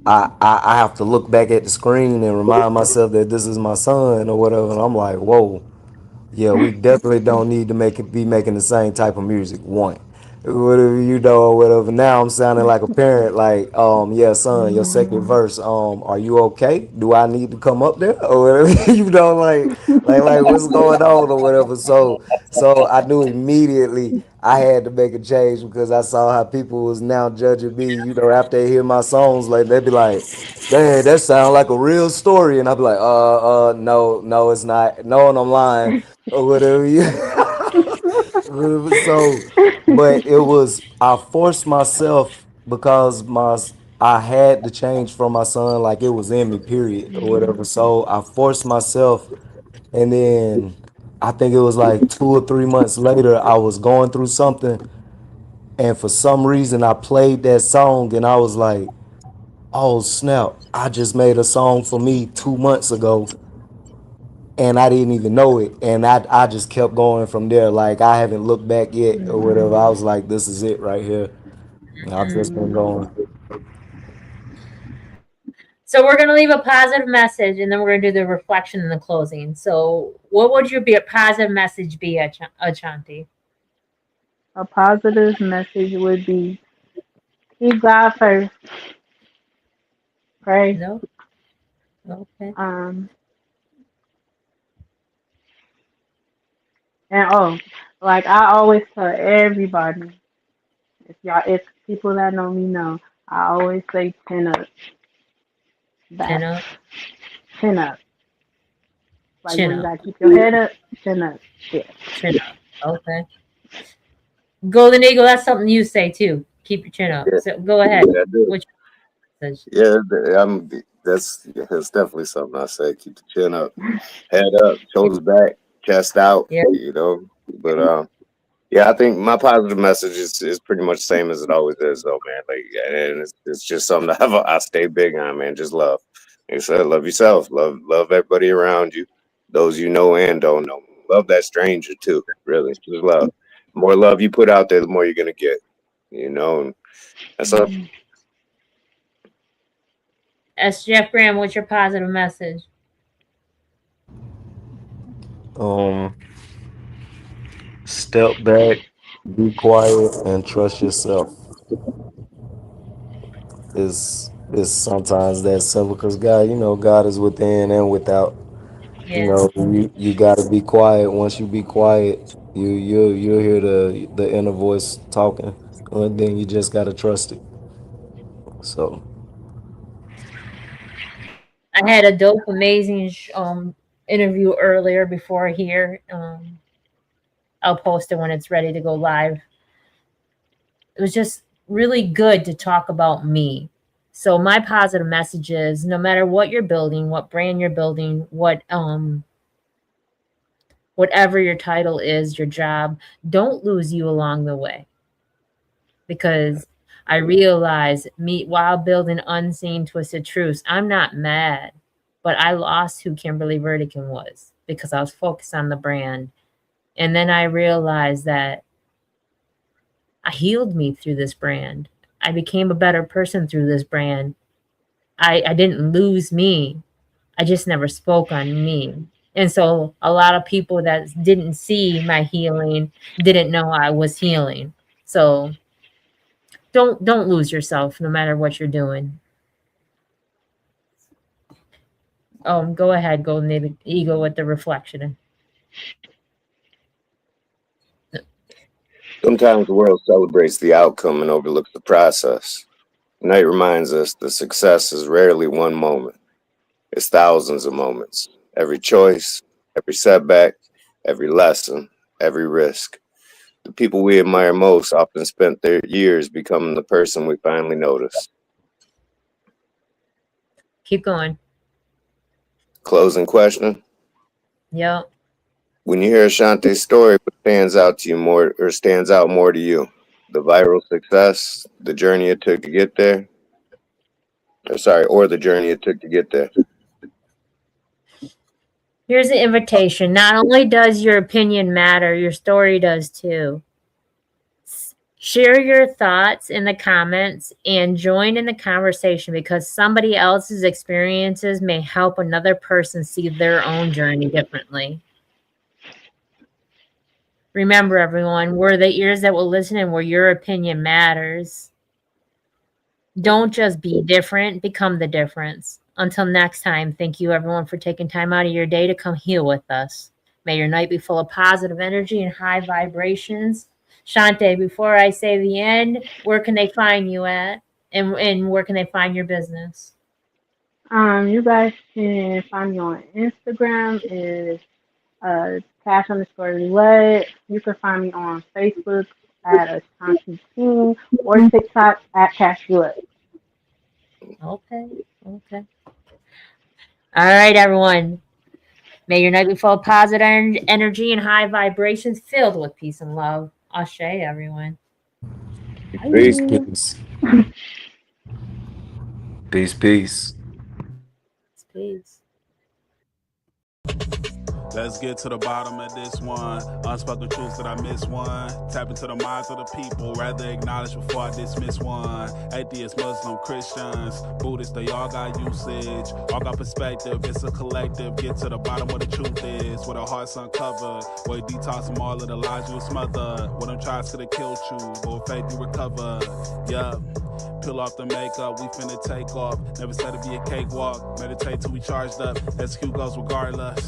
I have to look back at the screen and remind myself that this is my son or whatever, and I'm like, whoa, yeah, we definitely don't need to be making the same type of music. One, whatever you know or whatever. Now I'm sounding like a parent, like, yeah, son, your second verse, are you okay? Do I need to come up there or whatever? You know, like what's going on or whatever. So I knew immediately I had to make a change because I saw how people was now judging me. You know, after they hear my songs, like they'd be like, "Dang, that sounds like a real story," and I'd be like, no, it's not. No, and I'm lying or whatever. So, but it was I forced myself because I had to change for my son, like it was in me, period, or whatever. So I forced myself, and then I think it was like 2 or 3 months later, I was going through something, and for some reason I played that song, and I was like, "Oh snap! I just made a song for me 2 months ago." And I didn't even know it. And I just kept going from there. Like I haven't looked back yet or whatever. I was like, this is it right here. And I've just been going. So we're going to leave a positive message, and then we're going to do the reflection and the closing. So what would your positive message be, Achantee? A positive message would be keep God first. Pray. No? Okay. And like I always tell everybody, if people that know me know, I always say chin up. Chin Back. up. Chin up. Like Chin when you up. gotta keep your head up, chin up. Yeah. Chin up. Okay. Golden Eagle, that's something you say too. Keep your chin up. Yeah, So go ahead. yeah, I do. What's your message? Yeah, that's definitely something I say. Keep the chin up, head up, shoulders back, chest out. Yeah. You know, but yeah, I think my positive message is pretty much the same as it always is, though, man. Like, and it's just something that I stay big on, man. Just love. Like I said, love yourself, love everybody around you, those you know and don't know. Love that stranger too. Really, just love. The more love you put out there, the more you're gonna get. You know, and that's up. As Jeff Graham, what's your positive message? Um, Step back, be quiet, and trust yourself. Is sometimes that simple because God is within and without. You Yeah. know, you gotta be quiet. Once you be quiet, you'll hear the inner voice talking, and then you just gotta trust it. So I had a dope, amazing interview earlier before here. I'll post it when it's ready to go live. It was just really good to talk about me. So my positive message is no matter what you're building, what brand you're building, whatever your title is, your job, don't lose you along the way. Because I realized me while building Unseen Twisted Truths, I'm not mad, but I lost who Kimberly Vertigan was because I was focused on the brand. And then I realized that I healed me through this brand. I became a better person through this brand. I didn't lose me. I just never spoke on me. And so a lot of people that didn't see my healing didn't know I was healing. So don't lose yourself no matter what you're doing. Go ahead, Golden Eagle with the reflection. Sometimes the world celebrates the outcome and overlooks the process. Tonight reminds us that success is rarely one moment. It's thousands of moments. Every choice, every setback, every lesson, every risk. The people we admire most often spent their years becoming the person we finally notice. Keep going. Closing question. Yep. When you hear Ashante's story, what stands out more to you? The viral success, the journey it took to get there? Or the journey it took to get there. Here's the invitation. Not only does your opinion matter, your story does too. Share your thoughts in the comments and join in the conversation because somebody else's experiences may help another person see their own journey differently. Remember, everyone, we're the ears that will listen and where your opinion matters. Don't just be different, become the difference. Until next time, thank you, everyone, for taking time out of your day to come heal with us. May your night be full of positive energy and high vibrations. Shante, before I say the end, where can they find you at? And where can they find your business? You guys can find me on Instagram is cash_roulette. You can find me on Facebook at Achantee King or TikTok at cash roulette. Okay, okay. All right, everyone. May your night be full of positive energy and high vibrations filled with peace and love. Ashe, everyone. Peace, Bye. peace. Peace, peace. Peace. Let's get to the bottom of this one. Unspoken truths that I miss one. Tap into the minds of the people. Rather acknowledge before I dismiss one. Atheists, Muslim, Christians, Buddhists, they all got usage. All got perspective. It's a collective. Get to the bottom where the truth is. Where the heart's uncovered. Where you detox from all of the lies you smothered. Where them tries could have killed you. But with faith you recover. Yup. Peel off the makeup, we finna take off. Never said it'd be a cakewalk. Meditate till we charged up. Execute goes regardless.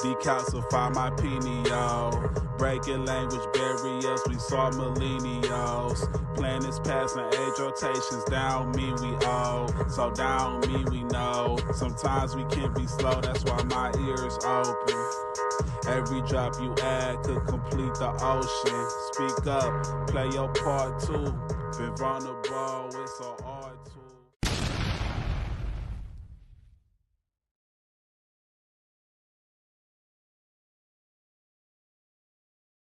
Decalcify my pineal. Breaking language barriers, we saw millennials. Planets passing age rotations, down me we owe. So down me we know. Sometimes we can be slow, that's why my ears open. Every drop you add could complete the ocean. Speak up, play your part too. Been vulnerable, it's so hard to.